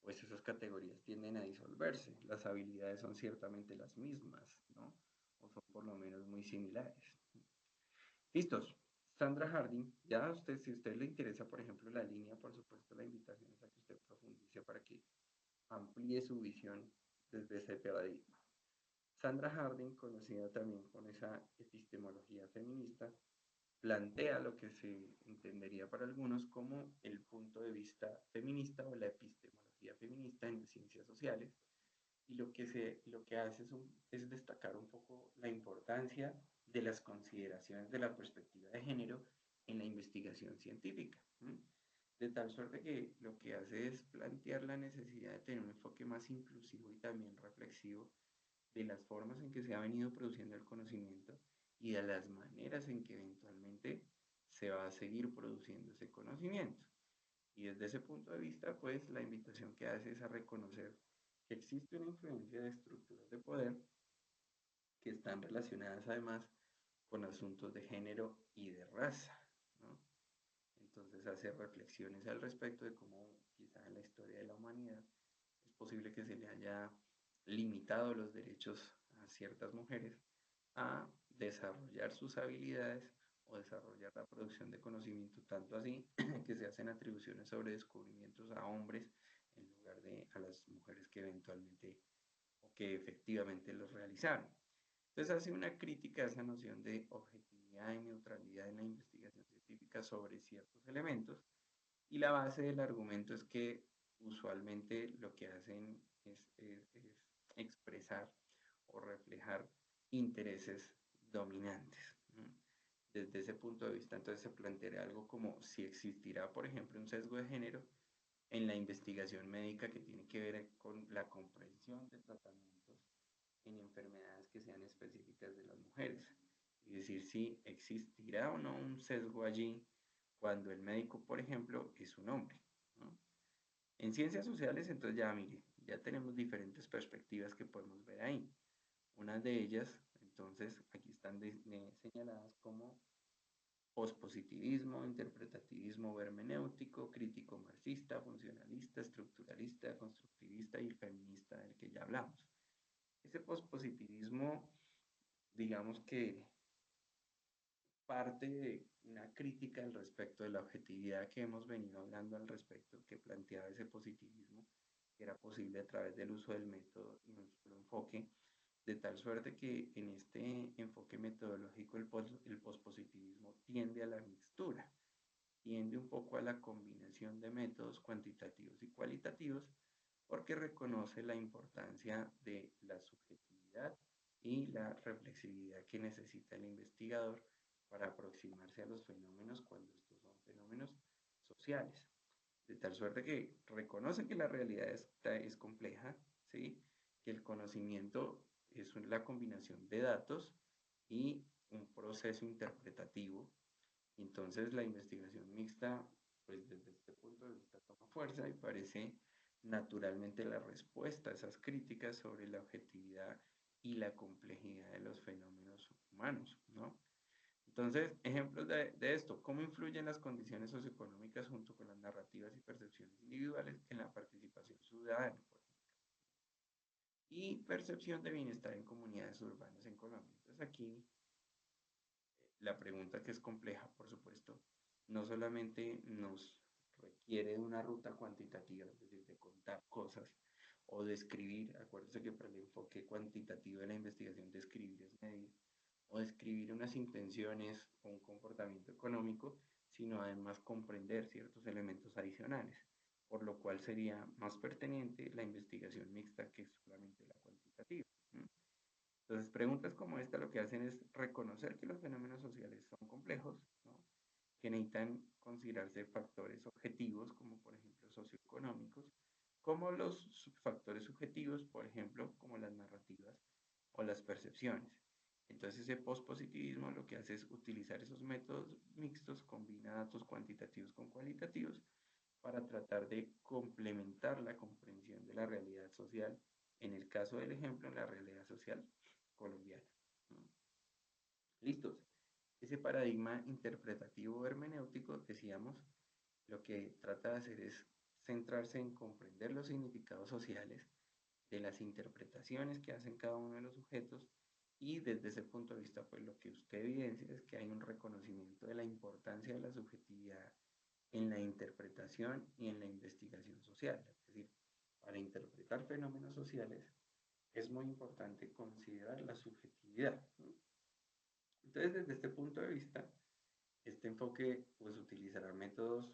pues esas categorías tienden a disolverse. Las habilidades son ciertamente las mismas, ¿no? O son por lo menos muy similares. Listos. Sandra Harding, ya usted, si a usted le interesa, por ejemplo, la línea, por supuesto, la invitación es a que usted profundice para que amplíe su visión desde ese paradigma. Sandra Harding, conocida también con esa epistemología feminista, plantea lo que se entendería para algunos como el punto de vista feminista o la epistemología feminista en ciencias sociales, y lo que hace es destacar un poco la importancia de las consideraciones de la perspectiva de género en la investigación científica. ¿M? De tal suerte que lo que hace es plantear la necesidad de tener un enfoque más inclusivo y también reflexivo de las formas en que se ha venido produciendo el conocimiento y de las maneras en que eventualmente se va a seguir produciendo ese conocimiento. Y desde ese punto de vista, pues la invitación que hace es a reconocer que existe una influencia de estructuras de poder que están relacionadas además con asuntos de género y de raza, ¿no? Entonces hace reflexiones al respecto de cómo quizá en la historia de la humanidad es posible que se le haya limitado los derechos a ciertas mujeres a desarrollar sus habilidades o desarrollar la producción de conocimiento, tanto así que se hacen atribuciones sobre descubrimientos a hombres en lugar de a las mujeres que eventualmente o que efectivamente los realizaron. Entonces hace una crítica a esa noción de objetividad y neutralidad en la investigación científica sobre ciertos elementos y la base del argumento es que usualmente lo que hacen es expresar o reflejar intereses dominantes. ¿No? Desde ese punto de vista, entonces se plantea algo como si existirá, por ejemplo, un sesgo de género en la investigación médica que tiene que ver con la comprensión de tratamientos en enfermedades que sean específicas de las mujeres. y decir si existirá o no un sesgo allí cuando el médico, por ejemplo, es un hombre, ¿no? En ciencias sociales, entonces ya, mire, ya tenemos diferentes perspectivas que podemos ver ahí. Una de ellas, entonces, aquí están señaladas como pospositivismo, interpretativismo hermenéutico, crítico marxista, funcionalista, estructuralista, constructivista y feminista del que ya hablamos. Ese pospositivismo, digamos que parte de una crítica al respecto de la objetividad que hemos venido hablando al respecto, que planteaba ese positivismo, que era posible a través del uso del método y un solo enfoque, de tal suerte que en este enfoque metodológico el pospositivismo tiende a la mixtura, tiende un poco a la combinación de métodos cuantitativos y cualitativos, porque reconoce la importancia de la subjetividad y la reflexividad que necesita el investigador para aproximarse a los fenómenos cuando estos son fenómenos sociales. De tal suerte que reconoce que la realidad es compleja, ¿sí? Que el conocimiento es la combinación de datos y un proceso interpretativo. Entonces la investigación mixta, pues desde este punto de vista toma fuerza y parece naturalmente la respuesta a esas críticas sobre la objetividad y la complejidad de los fenómenos humanos, ¿no? Entonces, ejemplos de esto, ¿cómo influyen las condiciones socioeconómicas junto con las narrativas y percepciones individuales en la participación ciudadana, por ejemplo? Y percepción de bienestar en comunidades urbanas en Colombia. Entonces aquí la pregunta, que es compleja, por supuesto, no solamente nos requiere de una ruta cuantitativa, es decir, de contar cosas o de escribir. Acuérdense que para el enfoque cuantitativo de la investigación, describir es medir, o describir unas intenciones o un comportamiento económico, sino además comprender ciertos elementos adicionales, por lo cual sería más pertinente la investigación mixta que solamente la cuantitativa. Entonces, preguntas como esta lo que hacen es reconocer que los fenómenos sociales son complejos, ¿no? Que necesitan considerarse factores objetivos, como por ejemplo socioeconómicos, como los factores subjetivos, por ejemplo, como las narrativas o las percepciones. Entonces, ese pospositivismo lo que hace es utilizar esos métodos mixtos, combina datos cuantitativos con cualitativos para tratar de complementar la comprensión de la realidad social, en el caso del ejemplo, en la realidad social colombiana. ¿No? ¿Listos? Ese paradigma interpretativo hermenéutico, decíamos, lo que trata de hacer es centrarse en comprender los significados sociales de las interpretaciones que hacen cada uno de los sujetos, y desde ese punto de vista, pues lo que usted evidencia es que hay un reconocimiento de la importancia de la subjetividad en la interpretación y en la investigación social. Es decir, para interpretar fenómenos sociales es muy importante considerar la subjetividad, ¿no? Entonces, desde este punto de vista, este enfoque pues utilizará métodos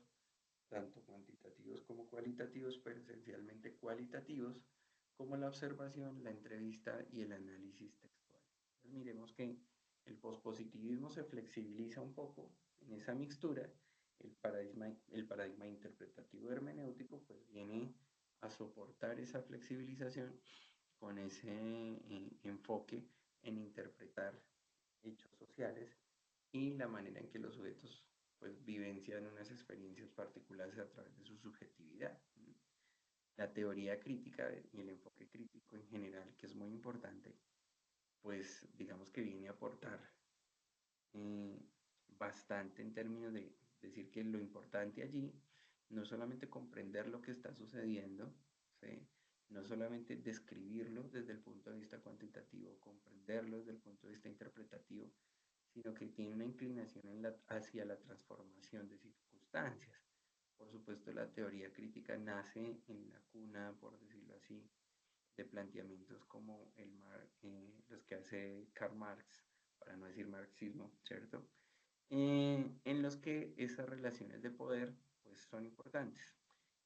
tanto cuantitativos como cualitativos, pero esencialmente cualitativos, como la observación, la entrevista y el análisis textual. Entonces, miremos que el pospositivismo se flexibiliza un poco en esa mixtura. El paradigma interpretativo hermenéutico pues viene a soportar esa flexibilización con ese enfoque en interpretar hechos sociales y la manera en que los sujetos pues vivencian unas experiencias particulares a través de su subjetividad. La teoría crítica y el enfoque crítico en general, que es muy importante, pues digamos que viene a aportar eh, bastante en términos de decir que lo importante allí no es solamente comprender lo que está sucediendo, ¿sí? No solamente describirlo desde el punto de vista cuantitativo, comprenderlo desde el punto de vista interpretativo, sino que tiene una inclinación hacia la transformación de circunstancias. Por supuesto, la teoría crítica nace en la cuna, por decirlo así, de planteamientos como los que hace Karl Marx, para no decir marxismo, ¿cierto? En los que esas relaciones de poder pues, son importantes.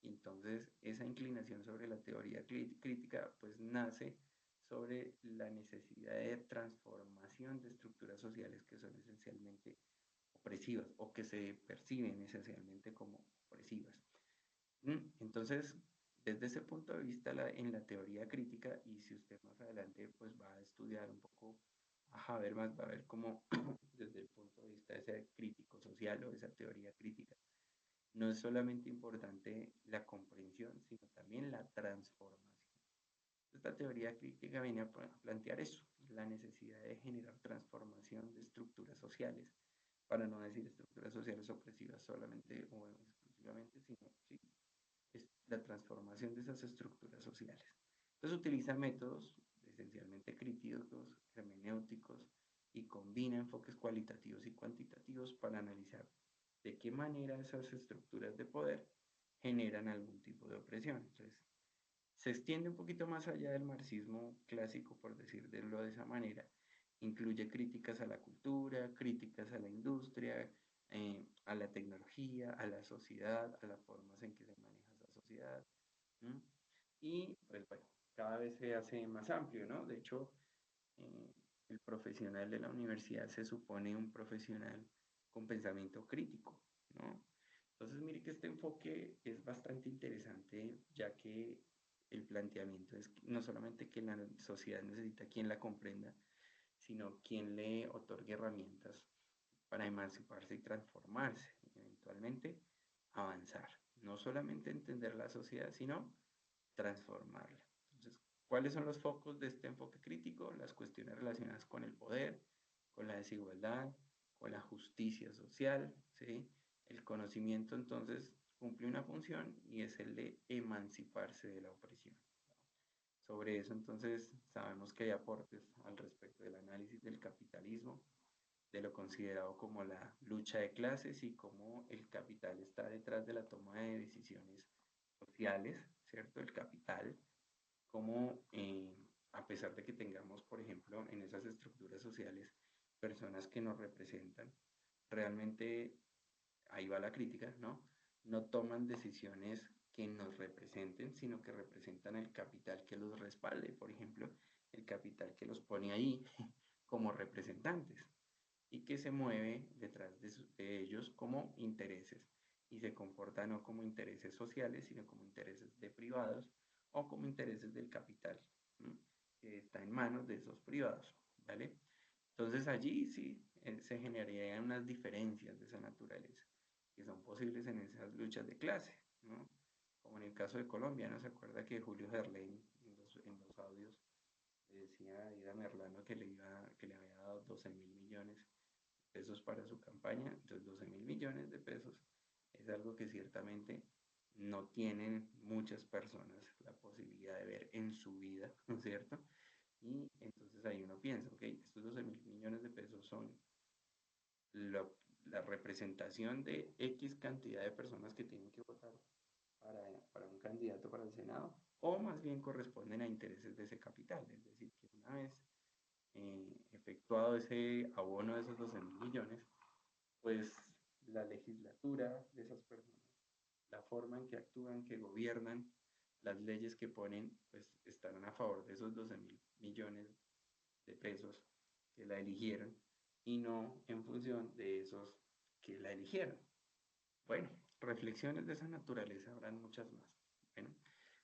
Y entonces esa inclinación sobre la teoría crítica pues nace sobre la necesidad de transformación de estructuras sociales que son esencialmente opresivas o que se perciben esencialmente como opresivas. Entonces, desde ese punto de vista, en la teoría crítica, y si usted más adelante pues va a estudiar un poco va a ver cómo desde el punto de vista de ese crítico social o esa teoría crítica, no es solamente importante la comprensión, sino también la transformación. Esta teoría crítica viene a plantear eso, la necesidad de generar transformación de estructuras sociales, para no decir estructuras sociales opresivas solamente o exclusivamente, sino sí, es la transformación de esas estructuras sociales. Entonces utiliza métodos esencialmente críticos, hermenéuticos y combina enfoques cualitativos y cuantitativos para analizar de qué manera esas estructuras de poder generan algún tipo de opresión. Entonces, se extiende un poquito más allá del marxismo clásico, por decirlo de esa manera. Incluye críticas a la cultura, críticas a la industria, a la tecnología, a la sociedad, a las formas en que se maneja esa sociedad. ¿Mm? Y pues bueno, cada vez se hace más amplio, ¿no? De hecho, eh, el profesional de la universidad se supone un profesional con pensamiento crítico, ¿no? Entonces, mire que este enfoque es bastante interesante, ya que el planteamiento es no solamente que la sociedad necesita quien la comprenda, sino quien le otorgue herramientas para emanciparse y transformarse, eventualmente avanzar. No solamente entender la sociedad, sino transformarla. Entonces, ¿cuáles son los focos de este enfoque crítico? Las cuestiones relacionadas con el poder, con la desigualdad, con la justicia social, ¿sí? El conocimiento entonces cumple una función y es el de emanciparse de la opresión. Sobre eso entonces sabemos que hay aportes al respecto del análisis del capitalismo, de lo considerado como la lucha de clases y cómo el capital está detrás de la toma de decisiones sociales, ¿cierto? El capital, como a pesar de que tengamos, por ejemplo, en esas estructuras sociales personas que nos representan, realmente, ahí va la crítica, ¿no? No toman decisiones que nos representen, sino que representan el capital que los respalde, por ejemplo, el capital que los pone ahí como representantes y que se mueve detrás de ellos como intereses y se comporta no como intereses sociales, sino como intereses de privados o como intereses del capital, ¿m? Que está en manos de esos privados, ¿vale? Entonces allí sí se generarían unas diferencias de esa naturaleza que son posibles en esas luchas de clase, ¿no? Como en el caso de Colombia, ¿no? Se acuerda que Julio Gerlain en los audios le decía a Ida Merlano que le había dado 12.000 millones pesos para su campaña, entonces 12.000 millones de pesos es algo que ciertamente no tienen muchas personas la posibilidad de ver en su vida, ¿no es cierto? Y entonces ahí uno piensa, ok, estos 12.000 millones de pesos son la, la representación de X cantidad de personas que tienen que votar para un candidato para el Senado, o más bien corresponden a intereses de ese capital, es decir, que una vez efectuado ese abono de esos 12.000 millones, pues la legislatura de esas personas, la forma en que actúan, que gobiernan, las leyes que ponen, pues estarán a favor de esos 12.000 millones de pesos que la eligieron y no en función de esos que la eligieron. Bueno, reflexiones de esa naturaleza habrán muchas más. Bueno,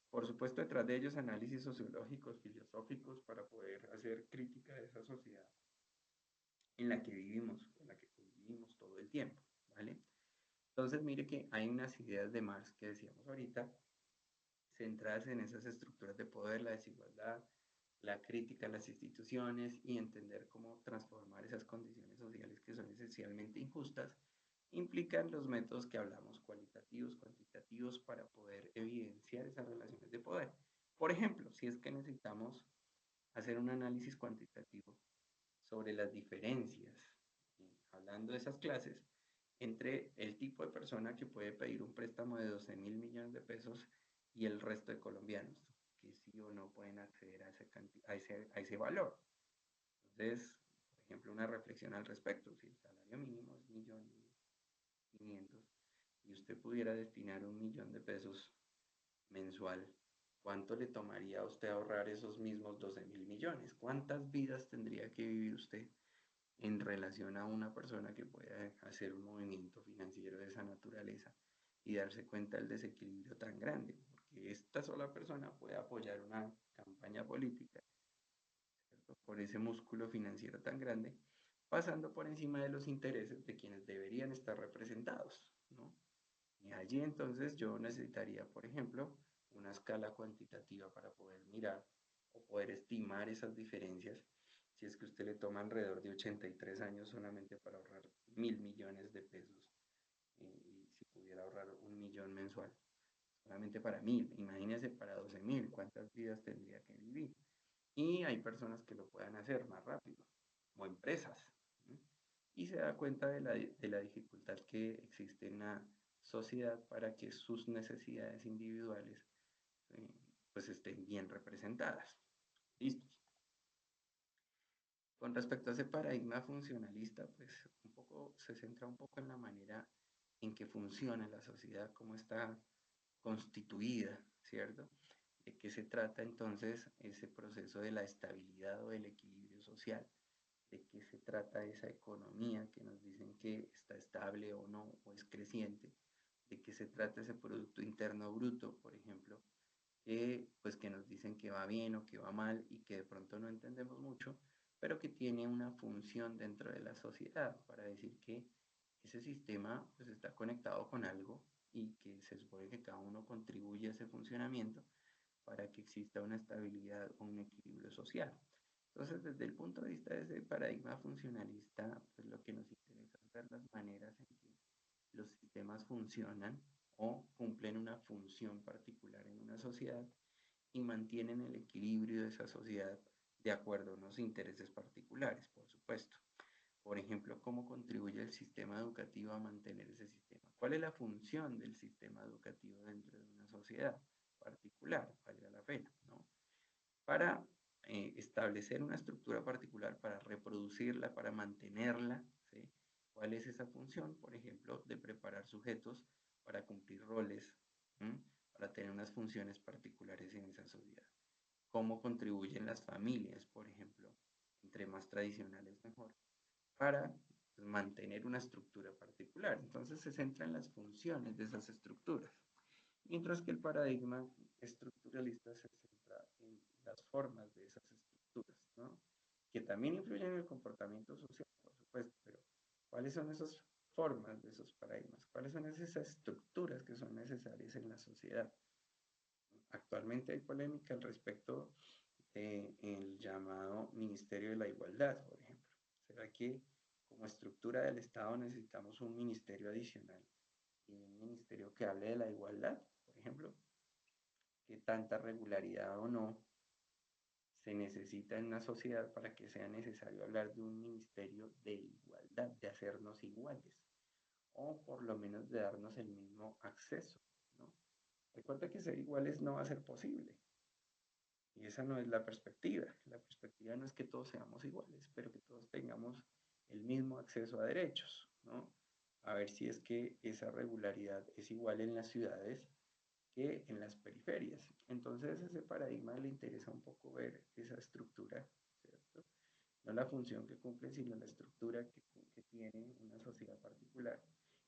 por supuesto, detrás de ellos análisis sociológicos, filosóficos, para poder hacer crítica de esa sociedad en la que vivimos, en la que convivimos todo el tiempo, ¿vale? Entonces, mire que hay unas ideas de Marx que decíamos ahorita, centradas en esas estructuras de poder, la desigualdad, la crítica a las instituciones y entender cómo transformar esas condiciones sociales que son esencialmente injustas, implican los métodos que hablamos, cualitativos, cuantitativos, para poder evidenciar esas relaciones de poder. Por ejemplo, si es que necesitamos hacer un análisis cuantitativo sobre las diferencias, hablando de esas clases, entre el tipo de persona que puede pedir un préstamo de 12.000 millones de pesos y el resto de colombianos, que sí o no pueden acceder a ese valor. Entonces, por ejemplo, una reflexión al respecto, si el salario mínimo es 1.500.000 y usted pudiera destinar 1.000.000 de pesos mensual, ¿cuánto le tomaría a usted ahorrar esos mismos 12.000 millones? ¿Cuántas vidas tendría que vivir usted en relación a una persona que pueda hacer un movimiento financiero de esa naturaleza y darse cuenta del desequilibrio tan grande? Porque esta sola persona puede apoyar una campaña política, ¿cierto? Por ese músculo financiero tan grande, pasando por encima de los intereses de quienes deberían estar representados, ¿no? Y allí entonces yo necesitaría, por ejemplo, una escala cuantitativa para poder mirar o poder estimar esas diferencias. Si es que usted le toma alrededor de 83 años solamente para ahorrar 1.000 millones de pesos, y si pudiera ahorrar 1 millón mensual, solamente para 1.000, imagínese para 12.000, ¿cuántas vidas tendría que vivir? Y hay personas que lo puedan hacer más rápido, o empresas, ¿no? Y se da cuenta de la dificultad que existe en la sociedad para que sus necesidades individuales eh, pues estén bien representadas. Listo. Con respecto a ese paradigma funcionalista, pues un poco se centra un poco en la manera en que funciona la sociedad, cómo está constituida, ¿cierto? ¿De qué se trata entonces ese proceso de la estabilidad o del equilibrio social? ¿De qué se trata esa economía que nos dicen que está estable o no, o es creciente? ¿De qué se trata ese Producto Interno Bruto, por ejemplo, pues que nos dicen que va bien o que va mal y que de pronto no entendemos mucho, pero que tiene una función dentro de la sociedad para decir que ese sistema pues está conectado con algo y que se supone que cada uno contribuye a ese funcionamiento para que exista una estabilidad o un equilibrio social. Entonces, desde el punto de vista de ese paradigma funcionalista, pues lo que nos interesa es ver las maneras en que los sistemas funcionan o cumplen una función particular en una sociedad y mantienen el equilibrio de esa sociedad de acuerdo a unos intereses particulares, por supuesto. Por ejemplo, cómo contribuye el sistema educativo a mantener ese sistema. ¿Cuál es la función del sistema educativo dentro de una sociedad particular? Valga la pena, ¿no? Para establecer una estructura particular, para reproducirla, para mantenerla, ¿sí? ¿Cuál es esa función? Por ejemplo, de preparar sujetos para cumplir roles, ¿m? Para tener unas funciones particulares en esa sociedad. ¿Cómo contribuyen las familias, por ejemplo? Entre más tradicionales, mejor, para pues, mantener una estructura particular. Entonces se centra en las funciones de esas estructuras, mientras que el paradigma estructuralista se centra en las formas de esas estructuras, ¿no? Que también influyen en el comportamiento social, por supuesto, pero ¿cuáles son esas formas de esos paradigmas? ¿Cuáles son esas estructuras que son necesarias en la sociedad? Actualmente hay polémica al respecto del llamado Ministerio de la Igualdad, por ejemplo. ¿Será que como estructura del Estado necesitamos un ministerio adicional y un ministerio que hable de la igualdad, por ejemplo? ¿Qué tanta regularidad o no se necesita en una sociedad para que sea necesario hablar de un ministerio de igualdad, de hacernos iguales, o por lo menos de darnos el mismo acceso, ¿no? Recuerda que ser iguales no va a ser posible. Y esa no es la perspectiva. La perspectiva no es que todos seamos iguales, pero que todos tengamos el mismo acceso a derechos, ¿no? A ver si es que esa regularidad es igual en las ciudades que en las periferias. Entonces, ese paradigma le interesa un poco ver esa estructura, ¿cierto? No la función que cumple, sino la estructura que tiene una sociedad particular.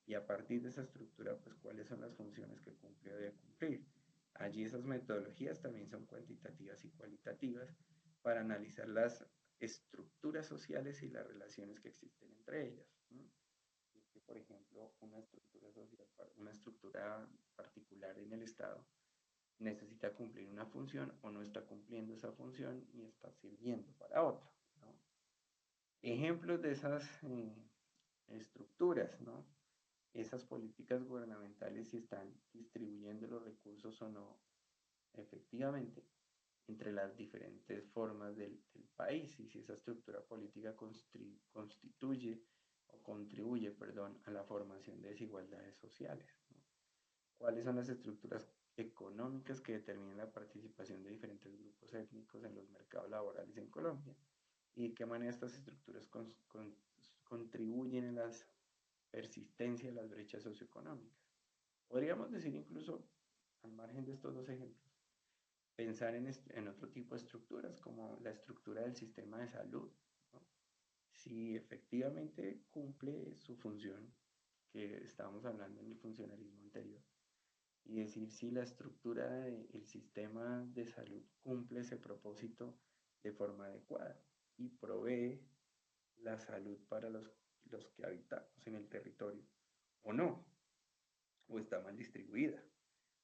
Y a partir de esa estructura, pues cuáles son las funciones que cumple o debe cumplir. Allí esas metodologías también son cuantitativas y cualitativas para analizar las estructuras sociales y las relaciones que existen entre ellas, ¿no? Y que, por ejemplo, una estructura social, una estructura particular en el Estado necesita cumplir una función o no está cumpliendo esa función y está sirviendo para otra, ¿no? Ejemplos de esas estructuras, ¿no? Esas políticas gubernamentales si están distribuyendo los recursos o no efectivamente entre las diferentes formas del país y si esa estructura política constituye o contribuye, perdón, a la formación de desigualdades sociales, ¿no? ¿Cuáles son las estructuras económicas que determinan la participación de diferentes grupos étnicos en los mercados laborales en Colombia? ¿Y de qué manera estas estructuras contribuyen en la persistencia de las brechas socioeconómicas? Podríamos decir incluso, al margen de estos dos ejemplos, pensar en otro tipo de estructuras, como la estructura del sistema de salud, ¿no? Si efectivamente cumple su función, que estábamos hablando en el funcionalismo anterior, y decir si la estructura del sistema de salud cumple ese propósito de forma adecuada. y provee la salud para los que habitamos en el territorio, o no, o está mal distribuida,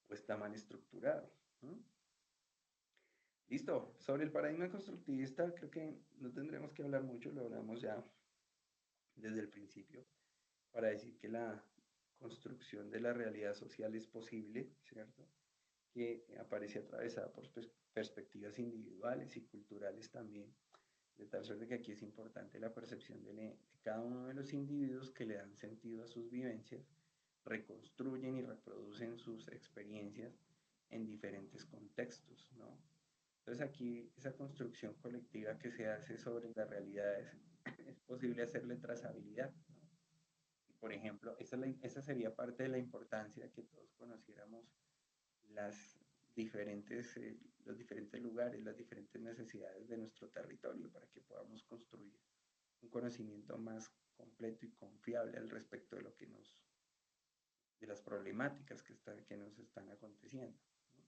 o está mal estructurado. ¿No? Listo, sobre el paradigma constructivista creo que no tendremos que hablar mucho, lo hablamos ya desde el principio, para decir que la construcción de la realidad social es posible, ¿cierto? Que aparece atravesada por perspectivas individuales y culturales también, de tal suerte que aquí es importante la percepción de cada uno de los individuos que le dan sentido a sus vivencias, reconstruyen y reproducen sus experiencias en diferentes contextos, ¿no? Entonces aquí esa construcción colectiva que se hace sobre las realidades es posible hacerle trazabilidad, ¿no? Por ejemplo, esa sería parte de la importancia que todos conociéramos las los diferentes lugares, las diferentes necesidades de nuestro territorio para que podamos construir un conocimiento más completo y confiable al respecto de de las problemáticas que nos están aconteciendo. ¿No?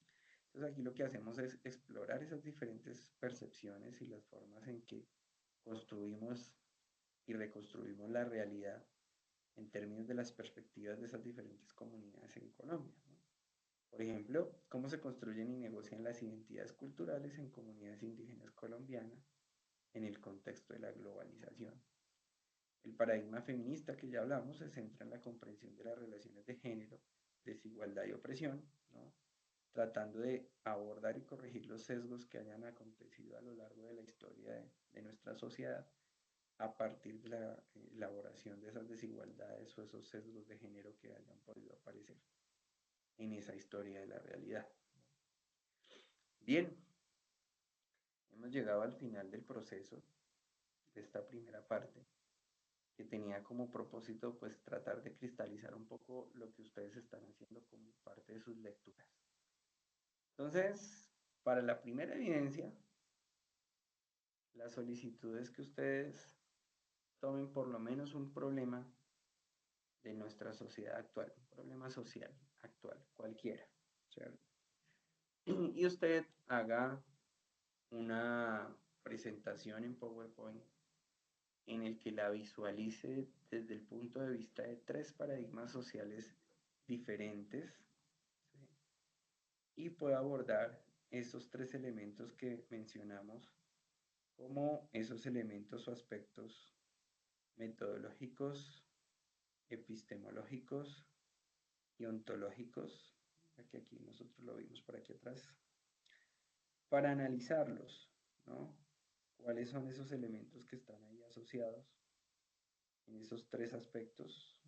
Entonces aquí lo que hacemos es explorar esas diferentes percepciones y las formas en que construimos y reconstruimos la realidad en términos de las perspectivas de esas diferentes comunidades en Colombia. ¿No? Por ejemplo, cómo se construyen y negocian las identidades culturales en comunidades indígenas colombianas en el contexto de la globalización. El paradigma feminista que ya hablamos se centra en la comprensión de las relaciones de género, desigualdad y opresión, ¿no? Tratando de abordar y corregir los sesgos que hayan acontecido a lo largo de la historia de nuestra sociedad a partir de la elaboración de esas desigualdades o esos sesgos de género que hayan podido aparecer en esa historia de la realidad. Bien, hemos llegado al final del proceso de esta primera parte que tenía como propósito pues tratar de cristalizar un poco lo que ustedes están haciendo como parte de sus lecturas. Entonces, para la primera evidencia, la solicitud es que ustedes tomen por lo menos un problema de nuestra sociedad actual, un problema social actual, cualquiera, ¿cierto? Y usted haga una presentación en PowerPoint en el que la visualice desde el punto de vista de tres paradigmas sociales diferentes, ¿sí? Y pueda abordar esos tres elementos que mencionamos como esos elementos o aspectos metodológicos, epistemológicos y ontológicos, que aquí nosotros lo vimos por aquí atrás, para analizarlos, ¿no? ¿Cuáles son esos elementos que están ahí asociados en esos tres aspectos?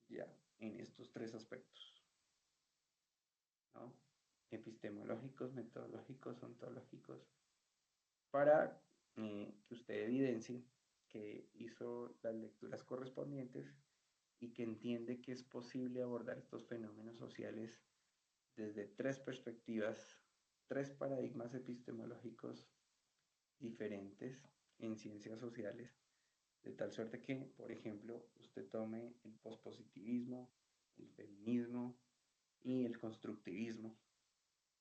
Ya, en estos tres aspectos, ¿no? Epistemológicos, metodológicos, ontológicos, para que usted evidencie que hizo las lecturas correspondientes y que entiende que es posible abordar estos fenómenos sociales desde tres perspectivas, tres paradigmas epistemológicos diferentes en ciencias sociales, de tal suerte que, por ejemplo, usted tome el pospositivismo, el feminismo y el constructivismo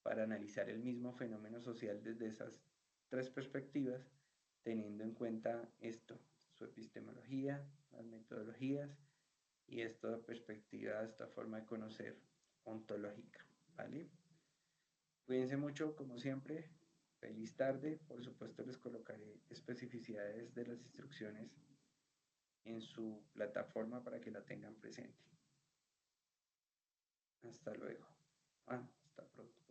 para analizar el mismo fenómeno social desde esas tres perspectivas, teniendo en cuenta esto, su epistemología, las metodologías y esta perspectiva, esta forma de conocer ontológica, ¿vale? Cuídense mucho, como siempre. Feliz tarde. Por supuesto, les colocaré especificidades de las instrucciones en su plataforma para que la tengan presente. Hasta luego. Hasta pronto.